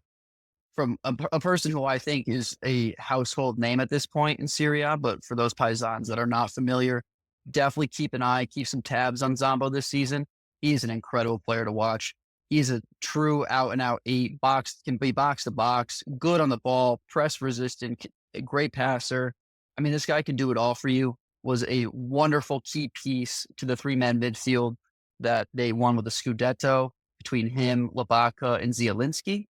Speaker 2: from a person who I think is a household name at this point in Serie A. But for those paisans that are not familiar, definitely keep some tabs on Zambo this season. He's an incredible player to watch. He's a true out-and-out 8, can be box to box, good on the ball, press resistant, a great passer. I mean, this guy can do it all for you. Was a wonderful key piece to the 3-man midfield that they won with the Scudetto between him, Lobacka, and Zielinski.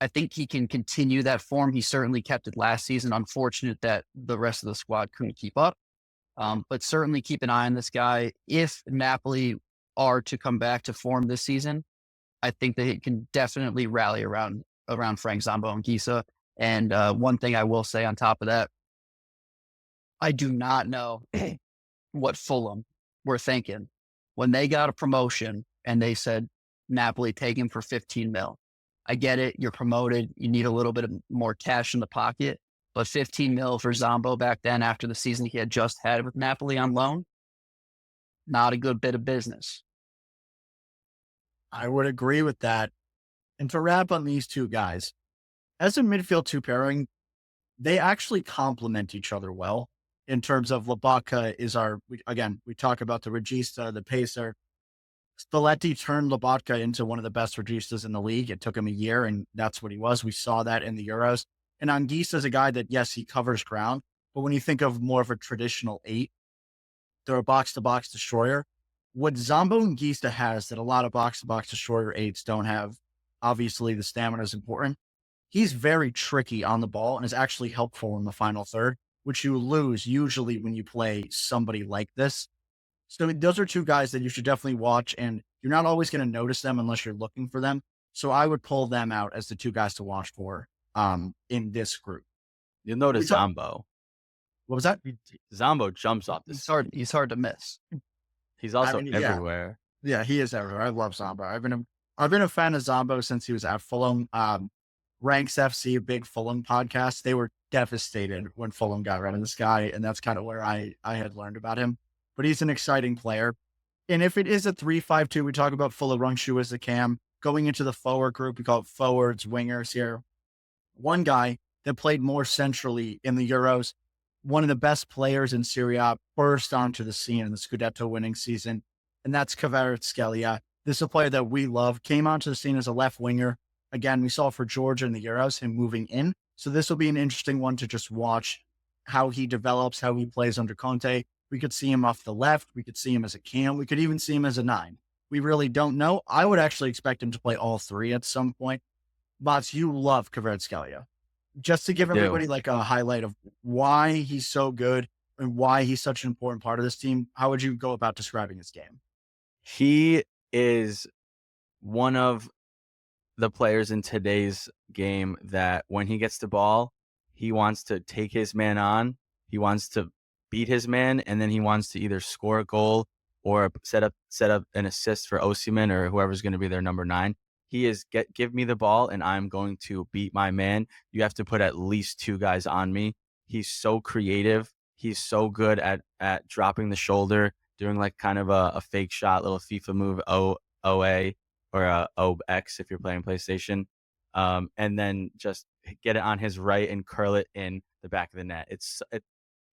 Speaker 2: I think he can continue that form. He certainly kept it last season. Unfortunate that the rest of the squad couldn't keep up. But certainly keep an eye on this guy. If Napoli are to come back to form this season, I think that it can definitely rally around Frank Zambo Anguissa. And one thing I will say on top of that, I do not know what Fulham were thinking when they got a promotion and they said, Napoli, take him for 15 mil. I get it. You're promoted. You need a little bit of more cash in the pocket. But 15 mil for Zambo back then, after the season he had just had with Napoli on loan, not a good bit of business.
Speaker 1: I would agree with that. And to wrap on these two guys, as a midfield 2 pairing, they actually complement each other well. In terms of Lobacka is we talk about the regista, the pacer. Spalletti turned Lobotka into one of the best registas in the league. It took him a year, and that's what he was. We saw that in the Euros. And Anguissa is a guy that, yes, he covers ground, but when you think of more of a traditional 8, they're a box-to-box destroyer. What Zambo Anguissa has that a lot of box-to-box destroyer 8s don't have, obviously the stamina is important. He's very tricky on the ball and is actually helpful in the final third, which you lose usually when you play somebody like this. So those are two guys that you should definitely watch, and you're not always going to notice them unless you're looking for them. So I would pull them out as the two guys to watch for in this group.
Speaker 3: You'll notice Zambo.
Speaker 1: What was that?
Speaker 3: Zambo jumps off this.
Speaker 2: He's hard to miss.
Speaker 3: He's also everywhere.
Speaker 1: Yeah, he is everywhere. I love Zambo. I've been a fan of Zambo since he was at Fulham. Ranks FC, a big Fulham podcast, they were devastated when Fulham got rid of this guy, and that's kind of where I had learned about him. But he's an exciting player. And if it is a 3-5-2, we talk about Florencio as the cam. going into the forward group, we call it forwards, wingers here. One guy that played more centrally in the Euros, one of the best players in Serie A, burst onto the scene in the Scudetto winning season, and that's Kvaratskhelia. This is a player that we love, came onto the scene as a left winger. Again, we saw for Georgia in the Euros, him moving in. So this will be an interesting one to just watch how he develops, how he plays under Conte. We could see him off the left. We could see him as a cam. We could even see him as a 9. We really don't know. I would actually expect him to play all 3 at some point. Motts, you love Kvaratskhelia. Just to give everybody like a highlight of why he's so good and why he's such an important part of this team, how would you go about describing his game?
Speaker 3: He is one of the players in today's game that when he gets the ball, he wants to take his man on. He wants to beat his man, and then he wants to either score a goal or set up an assist for Osimhen or whoever's going to be their number 9. He is give me the ball and I'm going to beat my man. You have to put at least 2 guys on me. He's so creative. He's so good at dropping the shoulder, doing like kind of a fake shot, little FIFA move, OA or OX if you're playing PlayStation. And then just get it on his right and curl it in the back of the net.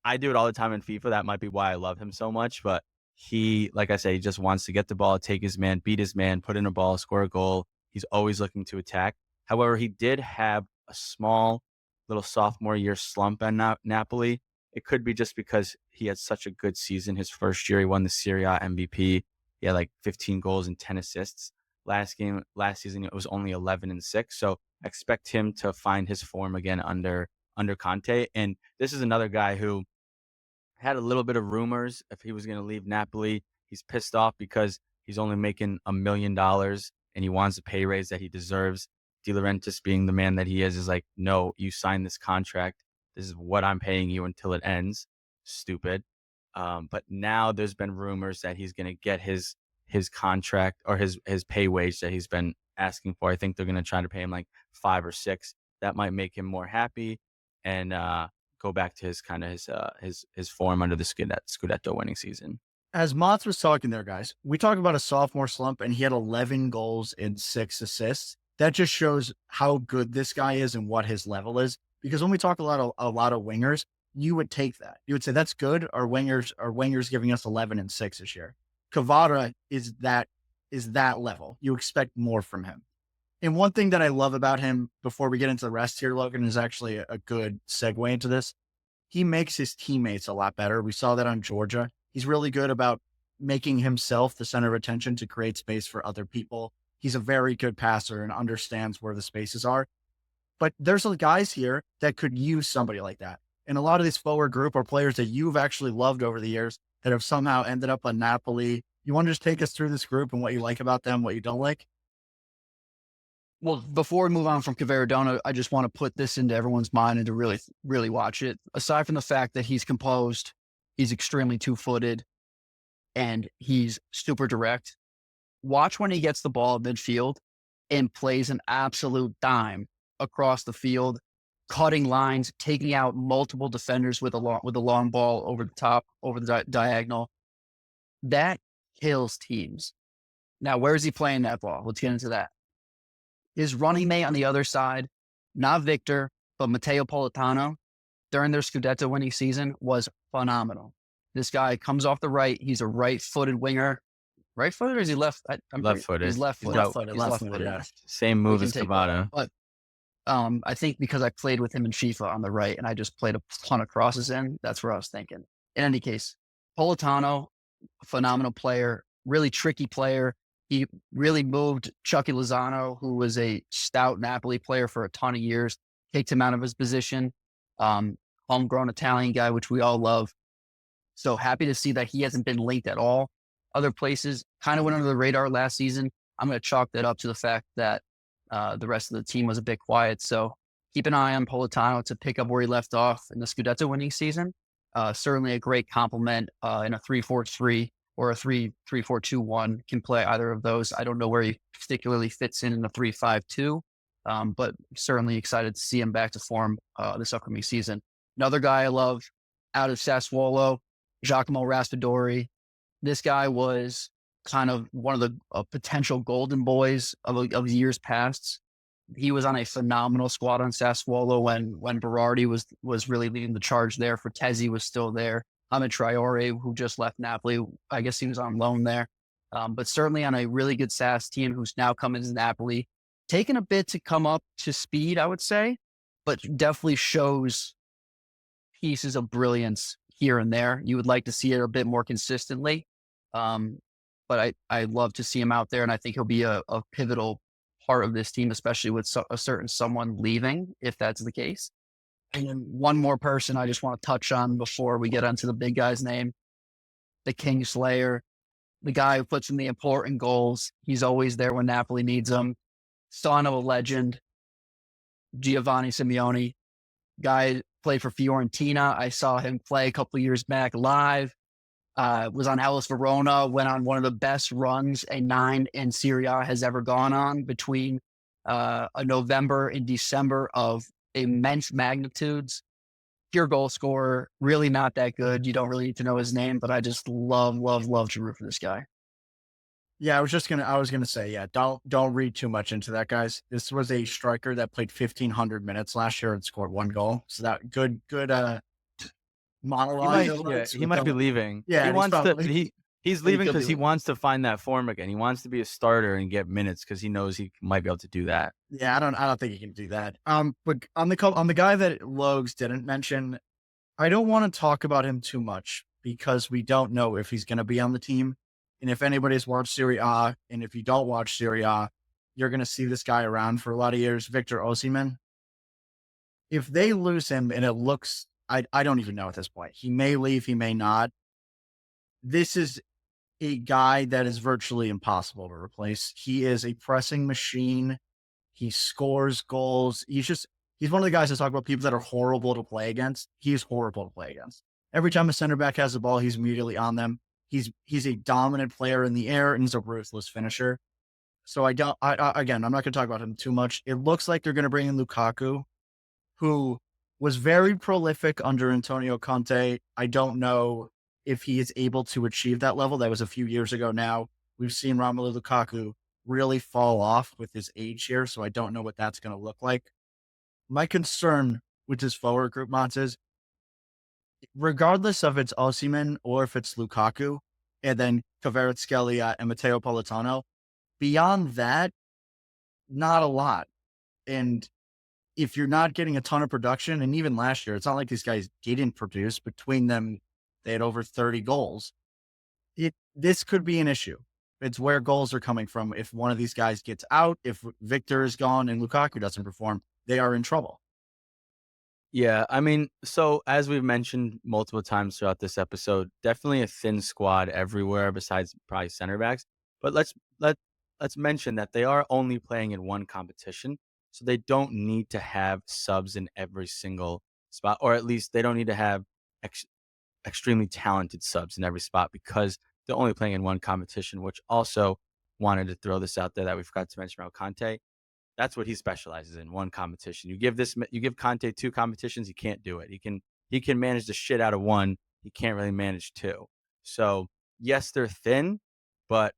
Speaker 3: I do it all the time in FIFA. That might be why I love him so much. But he, like I say, he just wants to get the ball, take his man, beat his man, put in a ball, score a goal. He's always looking to attack. However, he did have a small little sophomore year slump at Napoli. It could be just because he had such a good season. His first year, he won the Serie A MVP. He had like 15 goals and 10 assists. Last season, it was only 11-6. So expect him to find his form again under Conte. And this is another guy who had a little bit of rumors if he was going to leave Napoli. He's pissed off because he's only making $1 million and he wants a pay raise that he deserves. Di Laurentiis, being the man that he is like, no, you signed this contract. This is what I'm paying you until it ends. Stupid. But now there's been rumors that he's going to get his contract or his pay wage that he's been asking for. I think they're going to try to pay him like 5 or 6. That might make him more happy and go back to his form under the Scudetto winning season.
Speaker 1: As Motts was talking there, guys, we talked about a sophomore slump and he had 11 goals and 6 assists. That just shows how good this guy is and what his level is. Because when we talk a lot of wingers, you would take that. You would say that's good. Our wingers giving us 11 and 6 this year. Kvara is that level. You expect more from him. And one thing that I love about him before we get into the rest here, Logan, is actually a good segue into this. He makes his teammates a lot better. We saw that on Georgia. He's really good about making himself the center of attention to create space for other people. He's a very good passer and understands where the spaces are. But there's guys here that could use somebody like that. And a lot of this forward group are players that you've actually loved over the years that have somehow ended up on Napoli. You want to just take us through this group and what you like about them, what you don't like?
Speaker 2: Well, before we move on from Kvaratskhelia, I just want to put this into everyone's mind and to really, really watch it. Aside from the fact that he's composed, he's extremely two-footed, and he's super direct. Watch when he gets the ball at midfield and plays an absolute dime across the field, cutting lines, taking out multiple defenders with a long ball over the top, over the diagonal. That kills teams. Now, where is he playing that ball? Let's get into that. His running mate on the other side, not Victor, but Matteo Politano, during their Scudetto winning season was phenomenal. This guy comes off the right. He's a right-footed winger. Right-footed or is he left?
Speaker 3: Left-footed.
Speaker 2: He's left-footed.
Speaker 1: He's left-footed. Yeah.
Speaker 3: Same move as Tabata.
Speaker 2: But I think because I played with him in FIFA on the right and I just played a ton of crosses in, that's where I was thinking. In any case, Politano, phenomenal player, really tricky player. He really moved Chucky Lozano, who was a stout Napoli player for a ton of years, kicked him out of his position. Homegrown Italian guy, which we all love. So happy to see that he hasn't been linked at all. Other places kind of went under the radar last season. I'm going to chalk that up to the fact that the rest of the team was a bit quiet. So keep an eye on Politano to pick up where he left off in the Scudetto winning season. Certainly a great compliment in a 3-4-3 or a 3-4-2-1, can play either of those. I don't know where he particularly fits in the 3-5-2, but certainly excited to see him back to form this upcoming season. Another guy I love out of Sassuolo, Giacomo Raspadori. This guy was kind of one of the potential golden boys of years past. He was on a phenomenal squad on Sassuolo when Berardi was really leading the charge there. Frattesi was still there. Ahmed Traore, who just left Napoli, I guess he was on loan there. But certainly on a really good SAS team who's now coming to Napoli. Taken a bit to come up to speed, I would say, but definitely shows pieces of brilliance here and there. You would like to see it a bit more consistently. But I love to see him out there, and I think he'll be a pivotal part of this team, especially with a certain someone leaving, if that's the case. And then one more person I just want to touch on before we get onto the big guy's name, the King Slayer, the guy who puts in the important goals. He's always there when Napoli needs him. Son of a legend, Giovanni Simeone. Guy played for Fiorentina. I saw him play a couple of years back live. Was on Hellas Verona, went on one of the best runs a 9 in Serie A has ever gone on between a November and December of immense magnitudes. Pure goal scorer, really not that good. You don't really need to know his name, but I just love to root for this guy.
Speaker 1: Yeah, I was gonna say, yeah, don't read too much into that, guys. This was a striker that played 1,500 minutes last year and scored 1 goal. So that good monologue.
Speaker 3: He might be leaving.
Speaker 1: Yeah,
Speaker 3: he wants
Speaker 1: probably,
Speaker 3: he's leaving because he wants to find that form again. He wants to be a starter and get minutes because he knows he might be able to do that.
Speaker 1: Yeah, I don't think he can do that. But on the guy that Logs didn't mention, I don't want to talk about him too much because we don't know if he's going to be on the team. And if anybody's watched Serie A, and if you don't watch Serie A, you're going to see this guy around for a lot of years, Victor Osimhen. If they lose him, and it looks, I don't even know at this point. He may leave, he may not. This is a guy that is virtually impossible to replace. He is a pressing machine. He scores goals. He's one of the guys that talk about people that are horrible to play against. He's horrible to play against. Every time a center back has the ball, he's immediately on them. He's a dominant player in the air, and he's a ruthless finisher. So again, I'm not going to talk about him too much. It looks like they're going to bring in Lukaku, who was very prolific under Antonio Conte. I don't know if he is able to achieve that level. That was a few years ago now. We've seen Romelu Lukaku really fall off with his age here, so I don't know what that's going to look like. My concern with this forward group, Motts, is regardless of it's Osimhen or if it's Lukaku, and then Kvaratskhelia and Matteo Politano, beyond that, not a lot. And if you're not getting a ton of production, and even last year, it's not like these guys didn't produce. Between them, they had over 30 goals. This could be an issue. It's where goals are coming from. If one of these guys gets out, if Victor is gone and Lukaku doesn't perform, they are in trouble.
Speaker 3: Yeah, I mean, so as we've mentioned multiple times throughout this episode, definitely a thin squad everywhere besides probably center backs. But let's mention that they are only playing in one competition, so they don't need to have subs in every single spot, or at least they don't need to have extremely talented subs in every spot because they're only playing in one competition. Which also wanted to throw this out there that we forgot to mention about Conte. That's what he specializes in, one competition. You give Conte 2 competitions, he can't do it. He can manage the shit out of one. He can't really manage 2. So yes, they're thin, but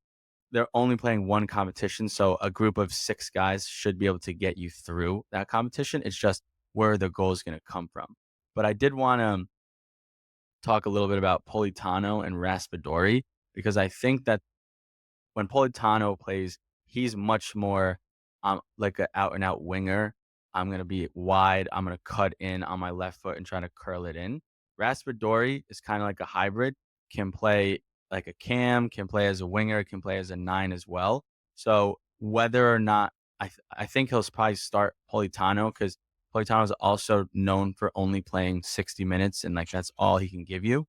Speaker 3: they're only playing one competition. So a group of 6 guys should be able to get you through that competition. It's just where the goal is going to come from. But I did want to talk a little bit about Politano and Raspadori, because I think that when Politano plays, he's much more like an out and out winger. I'm going to be wide. I'm going to cut in on my left foot and try to curl it in. Raspadori is kind of like a hybrid, can play like a cam, can play as a winger, can play as a 9 as well. So whether or not, I think he'll probably start Politano, because Politano is also known for only playing 60 minutes, and like that's all he can give you.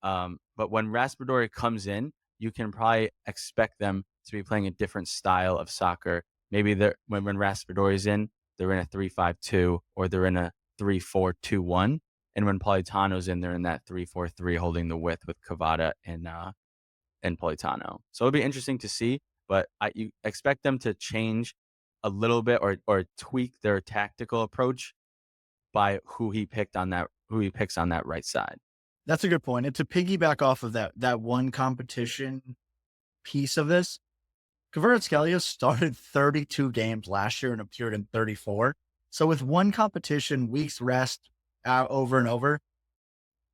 Speaker 3: But when Raspadori comes in, you can probably expect them to be playing a different style of soccer. Maybe when Raspadori's in, they're in a 3-5-2, or they're in a 3-4-2-1. And when Politano's in, they're in that 3-4-3, holding the width with Kvara and Politano. So it'll be interesting to see, but you expect them to change a little bit or tweak their tactical approach by who he picks on that right side.
Speaker 1: That's a good point. And to piggyback off of that one competition piece of this. Kvaratskhelia started 32 games last year and appeared in 34. So with one competition, weeks rest over and over,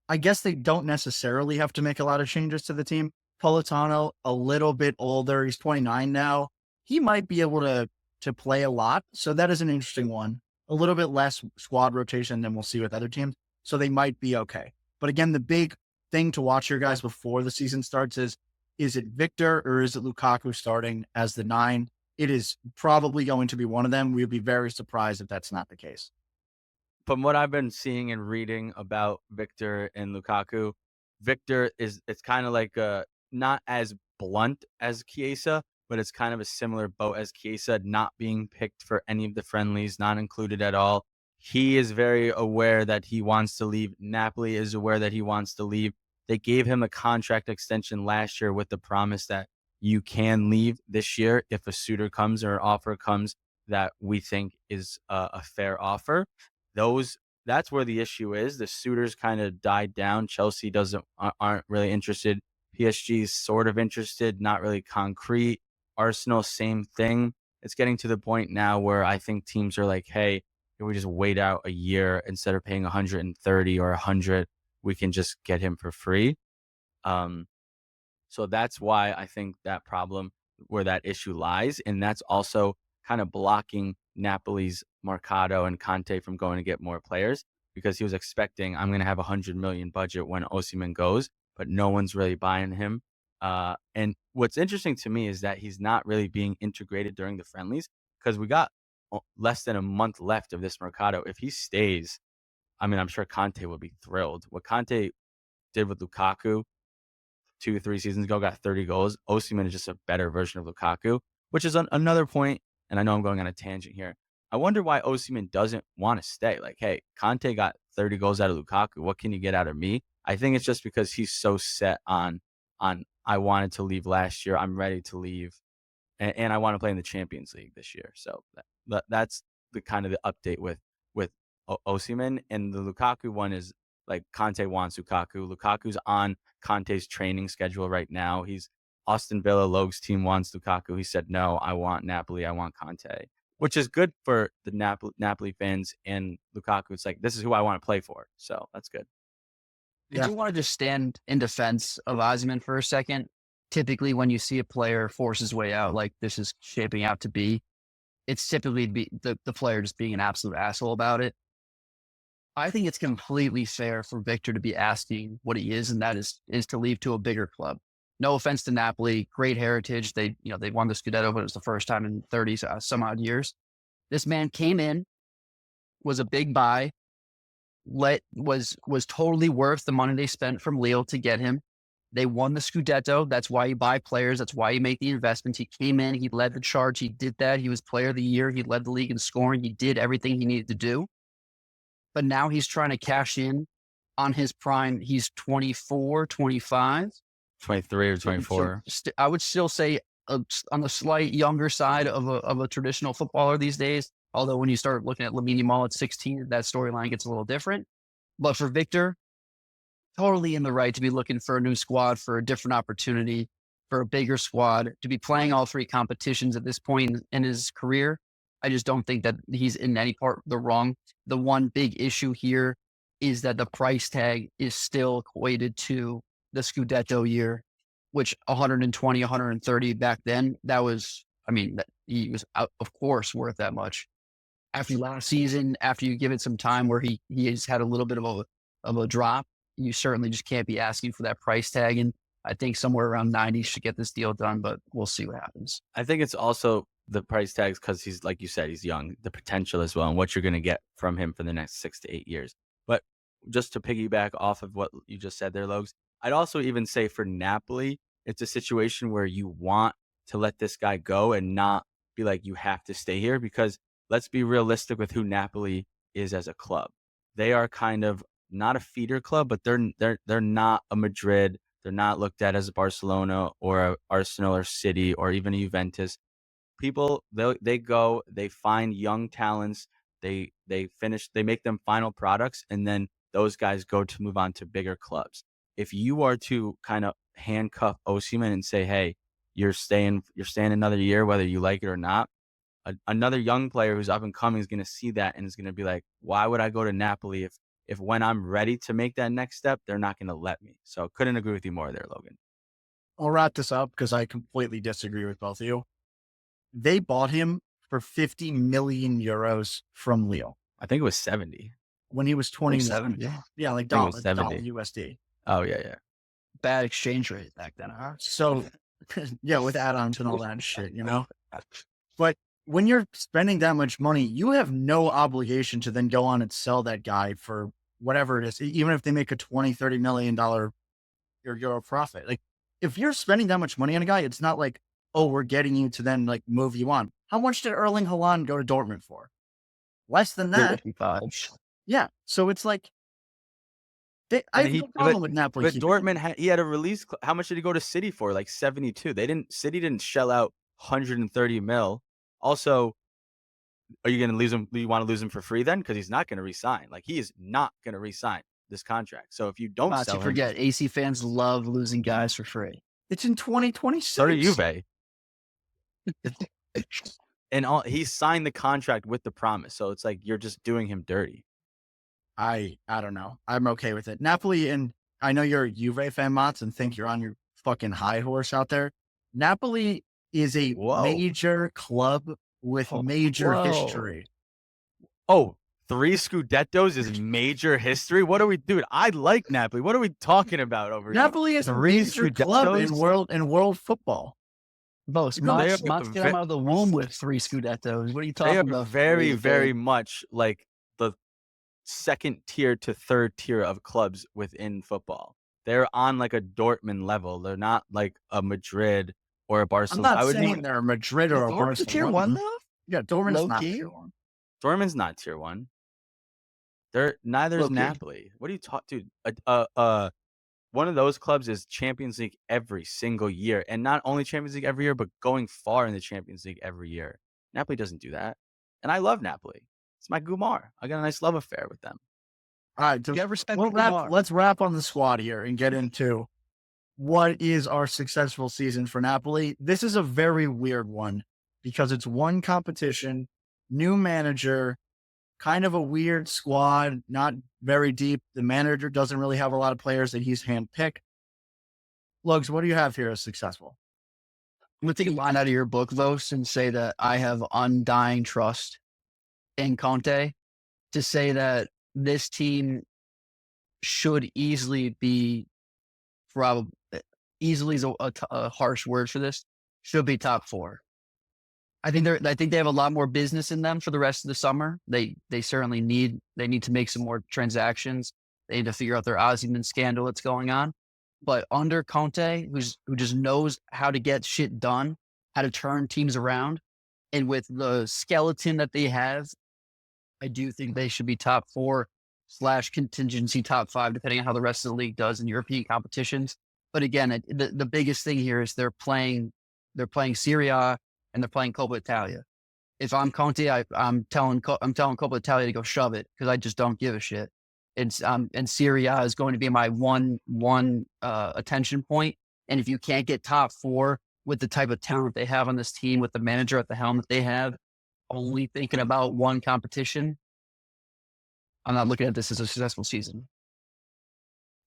Speaker 1: I guess they don't necessarily have to make a lot of changes to the team. Politano, a little bit older. He's 29 now. He might be able to play a lot. So that is an interesting one. A little bit less squad rotation than we'll see with other teams. So they might be okay. But again, the big thing to watch here, guys, before the season starts is it Victor or is it Lukaku starting as the 9? It is probably going to be one of them. We'd be very surprised if that's not the case.
Speaker 3: From what I've been seeing and reading about Victor and Lukaku, Victor it's kind of like not as blunt as Chiesa, but it's kind of a similar boat as Chiesa, not being picked for any of the friendlies, not included at all. He is very aware that he wants to leave. Napoli is aware that he wants to leave. They gave him a contract extension last year with the promise that you can leave this year if a suitor comes or an offer comes that we think is a fair offer. That's where the issue is. The suitors kind of died down. Chelsea aren't really interested. PSG is sort of interested, not really concrete. Arsenal, same thing. It's getting to the point now where I think teams are like, hey, if we just wait out a year instead of paying 130 or 100, we can just get him for free. So that's why I think that problem where that issue lies. And that's also kind of blocking Napoli's Mercato and Conte from going to get more players because he was expecting, I'm going to have 100 million budget when Osimhen goes, but no one's really buying him. And what's interesting to me is that he's not really being integrated during the friendlies because we got less than a month left of this Mercato. If he stays, I mean, I'm sure Conte will be thrilled. What Conte did with Lukaku 2-3 seasons ago, got 30 goals. Osimhen is just a better version of Lukaku, which is another point. And I know I'm going on a tangent here. I wonder why Osimhen doesn't want to stay. Like, hey, Conte got 30 goals out of Lukaku. What can you get out of me? I think it's just because he's so set on I wanted to leave last year. I'm ready to leave. And I want to play in the Champions League this year. So that's the kind of the update with Osimhen. And the Lukaku one is like Conte wants Lukaku. Lukaku's on Conte's training schedule right now. He's Aston Villa, Logue's team wants Lukaku. He said, no, I want Napoli. I want Conte, which is good for the Napoli fans and Lukaku. It's like, this is who I want to play for. So that's good.
Speaker 2: I do want to just stand in defense of Osimhen for a second. Typically, when you see a player force his way out like this is shaping out to be, it's typically the player just being an absolute asshole about it. I think it's completely fair for Victor to be asking what he is, and that is to leave to a bigger club. No offense to Napoli, great heritage. They won the Scudetto, but it was the first time in 30 some odd years. This man came in, was a big buy, was totally worth the money they spent from Lille to get him. They won the Scudetto. That's why you buy players. That's why you make the investments. He came in, he led the charge. He did that. He was player of the year. He led the league in scoring. He did everything he needed to do. But now he's trying to cash in on his prime. He's 24, 25.
Speaker 3: 23 or 24.
Speaker 2: So I would still say on the slight younger side of a traditional footballer these days. Although when you start looking at Lamine Yamal at 16, that storyline gets a little different. But for Victor, totally in the right to be looking for a new squad, for a different opportunity, for a bigger squad, to be playing all three competitions at this point in his career. I just don't think that he's in any part the wrong. The one big issue here is that the price tag is still equated to the Scudetto year, which 120, 130 back then, that was, he was of course worth that much. After last season, after you give it some time where he has had a little bit of a drop, you certainly just can't be asking for that price tag. And I think somewhere around 90 should get this deal done, but we'll see what happens.
Speaker 3: I think it's also the price tags because he's, like you said, he's young, the potential as well, and what you're going to get from him for the next 6 to 8 years. But just to piggyback off of what you just said there, Logs, I'd also even say for Napoli, it's a situation where you want to let this guy go and not be like, you have to stay here, because let's be realistic with who Napoli is as a club. They are kind of not a feeder club, but they're not a Madrid. They're not looked at as a Barcelona or a Arsenal or City or even a Juventus. People, they go, they find young talents, they make them final products, and then those guys go to move on to bigger clubs. If you are to kind of handcuff Osimhen and say, hey, you're staying another year, whether you like it or not. Another young player who's up and coming is going to see that and is going to be like, why would I go to Napoli if when I'm ready to make that next step, they're not going to let me. So couldn't agree with you more there, Logan.
Speaker 1: I'll wrap this up because I completely disagree with both of you. They bought him for 50 million euros from Lille
Speaker 3: I think it was 70.
Speaker 1: when he was 21.
Speaker 2: 7, yeah.
Speaker 1: Yeah, like
Speaker 3: I think it was
Speaker 1: dollar
Speaker 3: 70.
Speaker 1: USD.
Speaker 3: Oh, yeah.
Speaker 2: Bad exchange rate back then, huh?
Speaker 1: So, yeah, with add-ons and all that shit, you know? But when you're spending that much money, you have no obligation to then go on and sell that guy for whatever it is, even if they make a $20-30 million euro profit. Like, if you're spending that much money on a guy, it's not like, oh, we're getting you to then like move you on. How much did Erling Haaland go to Dortmund for? Less than that.
Speaker 2: 55.
Speaker 1: Yeah. So it's like, I have no problem with Napoli.
Speaker 3: But Dortmund, he had a release. How much did he go to City for? Like 72. City didn't shell out 130 mil. Also, are you going to lose him? Do you want to lose him for free then? Because he's not going to resign. Like, he is not going to resign this contract. So if you don't
Speaker 2: Motts,
Speaker 3: sell
Speaker 2: you
Speaker 3: him,
Speaker 2: forget, AC fans love losing guys for free.
Speaker 1: It's in 2026.
Speaker 3: so do Juve. And he signed the contract with the promise. So it's like you're just doing him dirty.
Speaker 1: I don't know. I'm okay with it. Napoli, and I know you're a Juve fan, Motts, and think you're on your fucking high horse out there. Napoli is a major club with major history.
Speaker 3: Oh, 3 Scudettos is major history? What are we doing? I like Napoli. What are we talking about over here?
Speaker 1: Napoli is a major club in world football.
Speaker 2: Motts get him out of the womb with 3 Scudettos. What are you talking about?
Speaker 3: They are very, very much like the second tier to third tier of clubs within football. They're on like a Dortmund level. They're not like a Madrid or a Barcelona.
Speaker 1: I'm not saying they're a Madrid or a Barcelona.
Speaker 2: Tier 1 though?
Speaker 1: Yeah, Dortmund's not tier 1.
Speaker 3: Dortmund's not tier 1. Neither is Napoli. What are you talking, dude? One of those clubs is Champions League every single year, and not only Champions League every year, but going far in the Champions League every year. Napoli doesn't do that, and I love Napoli. It's my Gumar. I got a nice love affair with them.
Speaker 1: All right, let's wrap on the squad here and get into what is our successful season for Napoli. This is a very weird one because it's one competition, new manager, kind of a weird squad, not very deep. The manager doesn't really have a lot of players that he's handpicked. Lugs, what do you have here as successful?
Speaker 2: I'm going to take a line out of your book, Vos, and say that I have undying trust in Conte to say that this team should easily be easily is a harsh word for this, should be top 4. I think they have a lot more business in them for the rest of the summer. They certainly need to make some more transactions. They need to figure out their Osimhen scandal that's going on. But under Conte, who just knows how to get shit done, how to turn teams around, and with the skeleton that they have, I do think they should be top 4 / contingency top 5, depending on how the rest of the league does in European competitions. But again, the biggest thing here is they're playing Serie A and they're playing Coppa Italia. If I'm Conte, I'm telling Coppa Italia to go shove it because I just don't give a shit. And Serie A is going to be my one attention point. And if you can't get top 4 with the type of talent they have on this team, with the manager at the helm that they have, only thinking about one competition, I'm not looking at this as a successful season.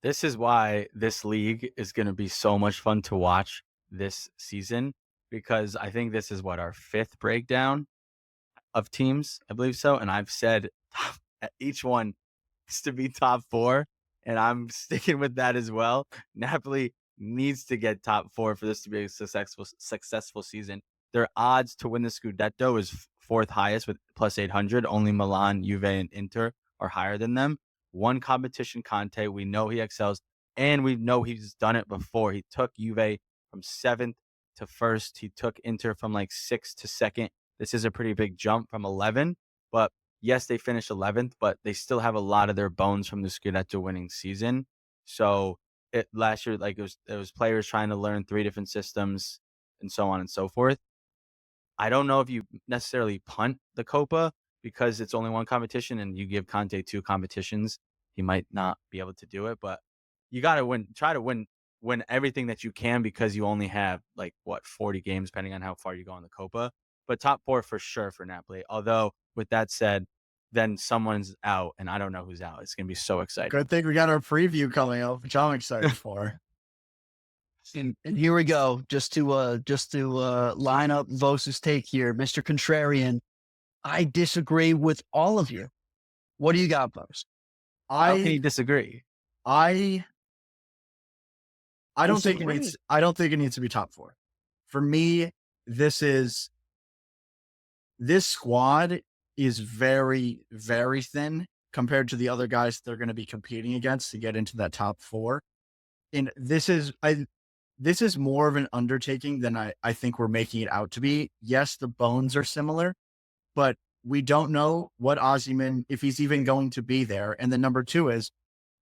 Speaker 3: This is why this league is going to be so much fun to watch this season, because I think this is our 5th breakdown of teams. I believe so. And I've said each one is to be top 4, and I'm sticking with that as well. Napoli needs to get top 4 for this to be a successful season. Their odds to win the Scudetto is 4th highest with plus 800. Only Milan, Juve, and Inter are higher than them. One competition, Conte. We know he excels, and we know he's done it before. He took Juve from 7th to 1st. He took Inter from like 6th to 2nd. This is a pretty big jump from 11. But yes, they finished 11th, but they still have a lot of their bones from the Scudetto winning season. So last year, like it was players trying to learn 3 different systems and so on and so forth. I don't know if you necessarily punt the Copa because it's only one competition and you give Conte 2 competitions. He might not be able to do it, but you got to try to win win everything that you can because you only have 40 games, depending on how far you go in the Copa. But top 4 for sure for Napoli. Although with that said, then someone's out, and I don't know who's out. It's gonna be so exciting.
Speaker 1: Good thing we got our preview coming up, which I'm excited for.
Speaker 2: And here we go. Just to line up Vos's take here, Mr. Contrarian. I disagree with all of you. What do you got, Vos?
Speaker 3: How can you disagree?
Speaker 1: I don't think
Speaker 2: Disagree.
Speaker 1: it needs to be top 4. For me, this squad is very, very thin compared to the other guys they're going to be competing against to get into that top 4. And this is more of an undertaking than I think we're making it out to be. Yes, the bones are similar, but we don't know what Osimhen, if he's even going to be there. And then number 2 is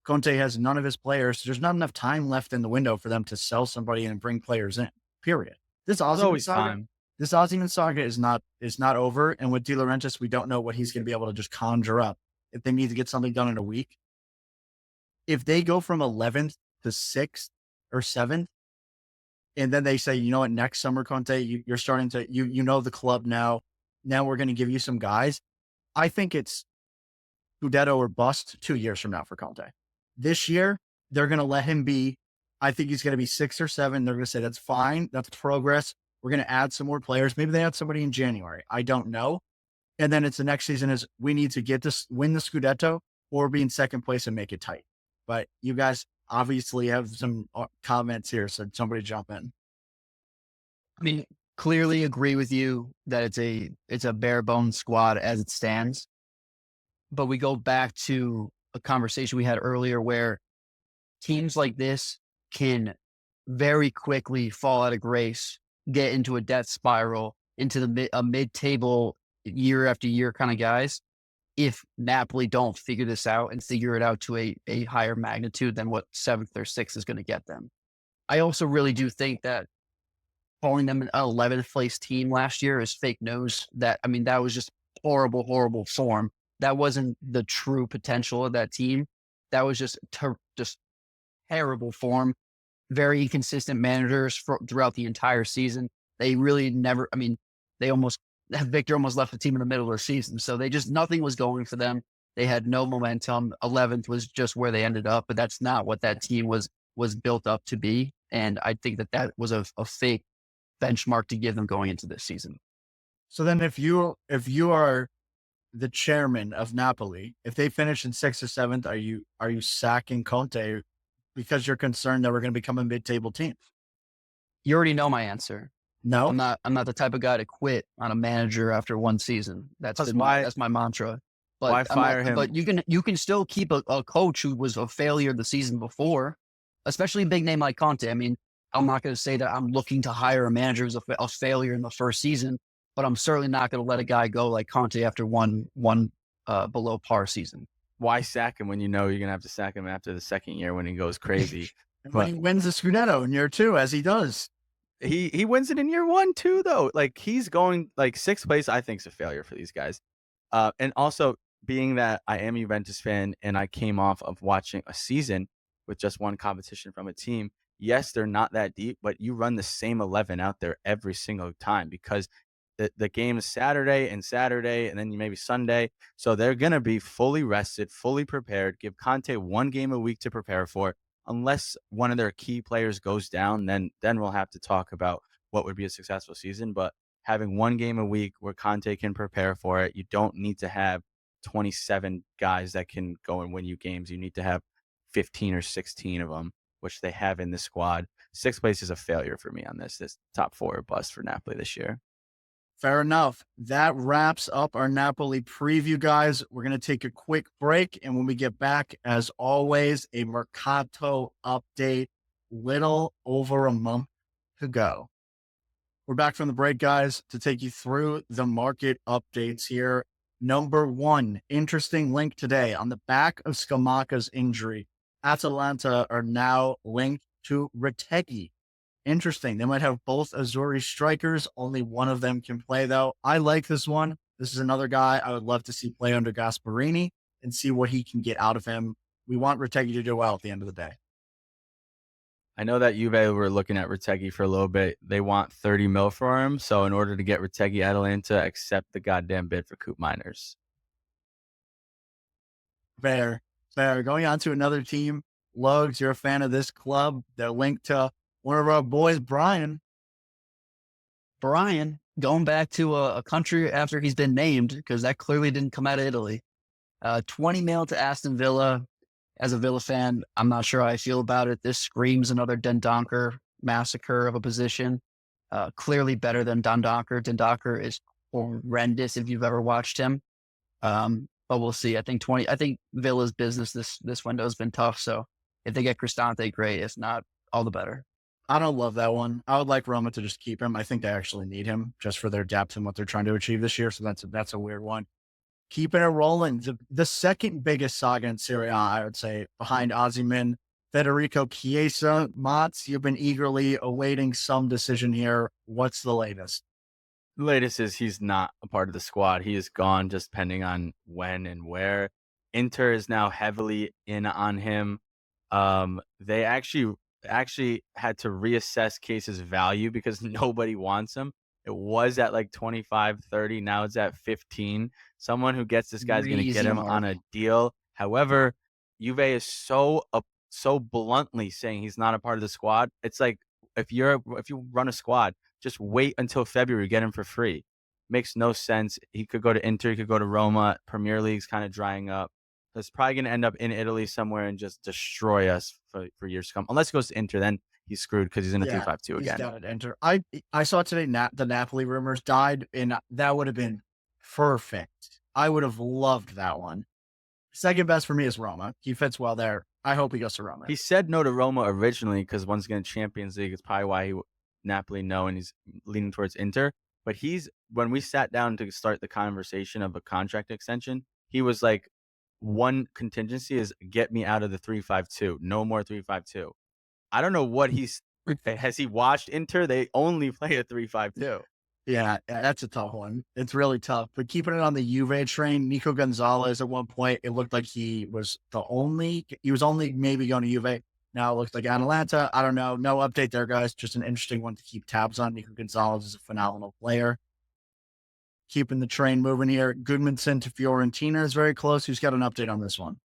Speaker 1: Conte has none of his players. So there's not enough time left in the window for them to sell somebody and bring players in, period. This Osimhen saga is not over. And with Di Laurentiis, we don't know what he's going to be able to just conjure up if they need to get something done in a week. If they go from 11th to 6th or 7th, and then they say, you know what, next summer, Conte, you're starting to, you know the club now. Now we're going to give you some guys. I think it's Scudetto or bust 2 years from now for Conte. This year, they're going to let him be. I think he's going to be 6 or 7. They're going to say, that's fine. That's progress. We're going to add some more players. Maybe they add somebody in January. I don't know. And then it's the next season is we need to win the Scudetto or be in second place and make it tight. But you guys obviously have some comments here. So somebody jump in.
Speaker 2: I mean, clearly agree with you that it's a bare bones squad as it stands. But we go back to a conversation we had earlier where teams like this can very quickly fall out of grace, get into a death spiral, into a mid-table year after year kind of guys, if Napoli don't figure this out and figure it out to a higher magnitude than what 7th or 6th is going to get them. I also really do think that calling them an 11th place team last year is fake news. That was just horrible form. That wasn't the true potential of that team. That was just terrible form. Very inconsistent managers throughout the entire season. They really never, Victor almost left the team in the middle of the season. So nothing was going for them. They had no momentum. 11th was just where they ended up, but that's not what that team was built up to be. And I think that was a fake benchmark to give them going into this season.
Speaker 1: So then if you are the chairman of Napoli, if they finish in 6th or 7th, are you sacking Conte because you're concerned that we're going to become a mid-table team?
Speaker 2: You already know my answer.
Speaker 1: No,
Speaker 2: I'm not the type of guy to quit on a manager after one season. That's my mantra. But
Speaker 3: why fire him?
Speaker 2: But you can still keep a coach who was a failure the season before, especially a big name like Conte. I mean, I'm not going to say that I'm looking to hire a manager who's a failure in the first season, but I'm certainly not going to let a guy go like Conte after one below par season.
Speaker 3: Why sack him when you know you're going to have to sack him after the second year when he goes crazy?
Speaker 1: when he wins the Scudetto in year 2, as he does.
Speaker 3: He wins it in year 1 too, though. Like he's going 6th place. I think is a failure for these guys. And also being that I am a Juventus fan and I came off of watching a season with just one competition from a team. Yes, they're not that deep, but you run the same 11 out there every single time because the game is Saturday, and then maybe Sunday. So they're going to be fully rested, fully prepared. Give Conte 1 game a week to prepare for. Unless one of their key players goes down, then we'll have to talk about what would be a successful season. But having 1 game a week where Conte can prepare for it, you don't need to have 27 guys that can go and win you games. You need to have 15 or 16 of them, which they have in the squad. 6th place is a failure for me on this top 4 bust for Napoli this year.
Speaker 1: Fair enough. That wraps up our Napoli preview, guys. We're going to take a quick break. And when we get back, as always, a Mercato update, little over a month to go. We're back from the break, guys, to take you through the market updates here. Number 1, interesting link today. On the back of Scamacca's injury, Atalanta are now linked to Retegui. Interesting. They might have both Azzurri strikers. Only one of them can play, though. I like this one. This is another guy I would love to see play under Gasperini and see what he can get out of him. We want Retegui to do well at the end of the day.
Speaker 3: I know that Juve were looking at Retegui for a little bit. They want 30 mil for him. So in order to get Retegui, Atalanta accept the goddamn bid for Coop Miners.
Speaker 1: Fair. Going on to another team. Lugs, you're a fan of this club. They're linked to one of our boys, Brian.
Speaker 2: Brian, going back to a country after he's been named, because that clearly didn't come out of Italy. 20 mil to Aston Villa. As a Villa fan, I'm not sure how I feel about it. This screams another Dendoncker massacre of a position. Clearly better than Dendoncker. Dendoncker is horrendous if you've ever watched him. But we'll see. I think Villa's business this window has been tough. So if they get Cristante, great. If not, all the better.
Speaker 1: I don't love that one. I would like Roma to just keep him. I think they actually need him just for their depth and what they're trying to achieve this year. So that's a weird one. Keeping it rolling. The second biggest saga in Serie A, I would say, behind Osimhen, Federico Chiesa. Motts, you've been eagerly awaiting some decision here. What's the latest?
Speaker 3: The latest is he's not a part of the squad. He is gone, just depending on when and where. Inter is now heavily in on him. They actually had to reassess Case's value because nobody wants him. It was at like 25, 30. Now it's at 15. Someone who gets this guy's going to get him on a deal. However, Juve is so bluntly saying he's not a part of the squad. It's like if you run a squad, just wait until February, get him for free. Makes no sense. He could go to Inter, he could go to Roma. Premier League's kind of drying up. It's probably going to end up in Italy somewhere and just destroy us for years to come. Unless he goes to Inter, then he's screwed because he's in a 3-5-2 again.
Speaker 1: He's down at Inter. I saw today the Napoli rumors died, and that would have been perfect. I would have loved that one. Second best for me is Roma. He fits well there. I hope he goes to Roma.
Speaker 3: He said no to Roma originally because once again, Champions League is probably why Napoli no, and he's leaning towards Inter. But when we sat down to start the conversation of a contract extension, he was like, one contingency is get me out of the 3-5-2. No more 3-5-2. I don't know what has he watched Inter? They only play a 3-5-2.
Speaker 1: Yeah, that's a tough one. It's really tough. But keeping it on the Juve train, Nico Gonzalez at one point, it looked like he was only maybe going to Juve. Now it looks like Atalanta. I don't know. No update there, guys. Just an interesting one to keep tabs on. Nico Gonzalez is a phenomenal player. Keeping the train moving here. Goodmanson to Fiorentina is very close. Who's got an update on this one?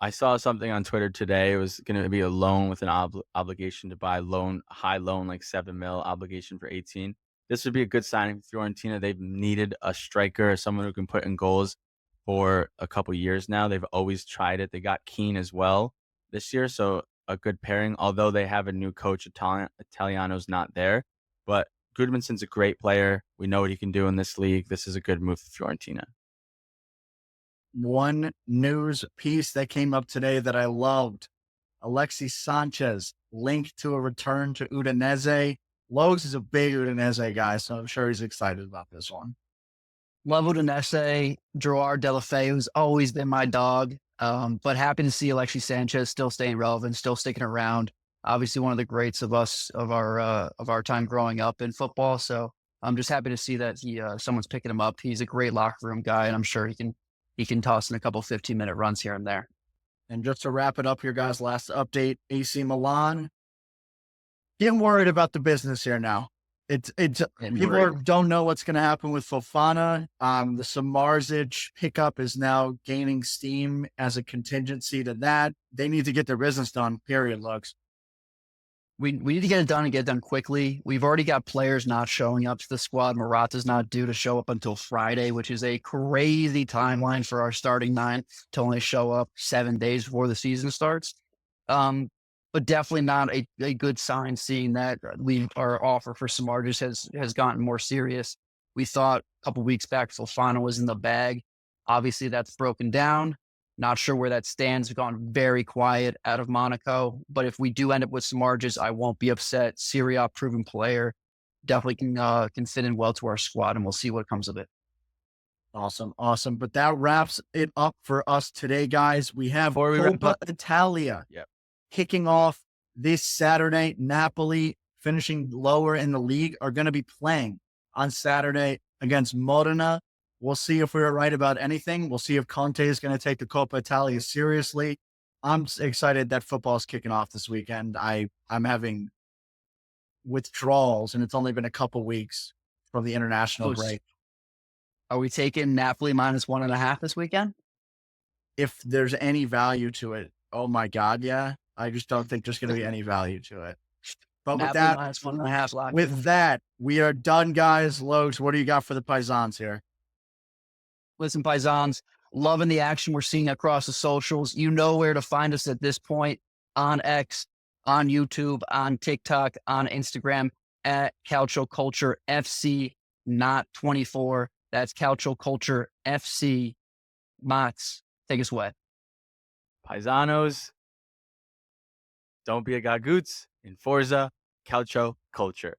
Speaker 3: I saw something on Twitter today. It was going to be a loan with an obligation to buy high loan, like 7 mil obligation for 18. This would be a good signing for Fiorentina. They've needed a striker, someone who can put in goals for a couple years now. They've always tried it. They got Keane as well this year, so a good pairing. Although they have a new coach, Italiano's not there, but Goodmanson's a great player. We know what he can do in this league. This is a good move for Fiorentina.
Speaker 1: One news piece that came up today that I loved. Alexis Sanchez linked to a return to Udinese. Logs is a big Udinese guy, so I'm sure he's excited about this one.
Speaker 2: Love Udinese. Gerard Deulofeu's always been my dog, but happy to see Alexis Sanchez still staying relevant, still sticking around. Obviously, one of the greats of our time growing up in football. So I'm just happy to see that someone's picking him up. He's a great locker room guy, and I'm sure he can toss in a couple 15-minute runs here and there.
Speaker 1: And just to wrap it up here, guys, last update, AC Milan. Getting worried about the business here now. People don't know what's going to happen with Fofana. The Samardzic pickup is now gaining steam as a contingency to that. They need to get their business done, period, Lux.
Speaker 2: We need to get it done and get it done quickly. We've already got players not showing up to the squad. Morata's not due to show up until Friday, which is a crazy timeline for our starting 9 to only show up 7 days before the season starts. But definitely not a good sign seeing that our offer for Samardzic has gotten more serious. We thought a couple weeks back Fofana was in the bag. Obviously, that's broken down. Not sure where that stands. We've gone very quiet out of Monaco. But if we do end up with Samardzic, I won't be upset. Serie A proven player. Definitely can fit in well to our squad, and we'll see what comes of it.
Speaker 1: Awesome. But that wraps it up for us today, guys. We have Coppa Italia kicking off this Saturday. Napoli, finishing lower in the league, are going to be playing on Saturday against Modena. We'll see if we were right about anything. We'll see if Conte is going to take the Coppa Italia seriously. I'm excited that football's kicking off this weekend. I'm having withdrawals, and it's only been a couple weeks from the international
Speaker 2: Oh,
Speaker 1: break.
Speaker 2: Are we taking Napoli -1.5 this weekend?
Speaker 1: If there's any value to it, oh my God, yeah. I just don't think there's going to be any value to it. But with
Speaker 2: Napoli
Speaker 1: that,
Speaker 2: -1.5 lock.
Speaker 1: with that, we are done, guys. Lokes, what do you got for the Paisans here?
Speaker 2: Listen, Paisans, loving the action we're seeing across the socials. You know where to find us at this point on X, on YouTube, on TikTok, on Instagram at Calcio Culture FC, not 24. That's Calcio Culture FC. Motts, take us away.
Speaker 3: Paisanos, don't be a gagoots in Forza Calcio Culture.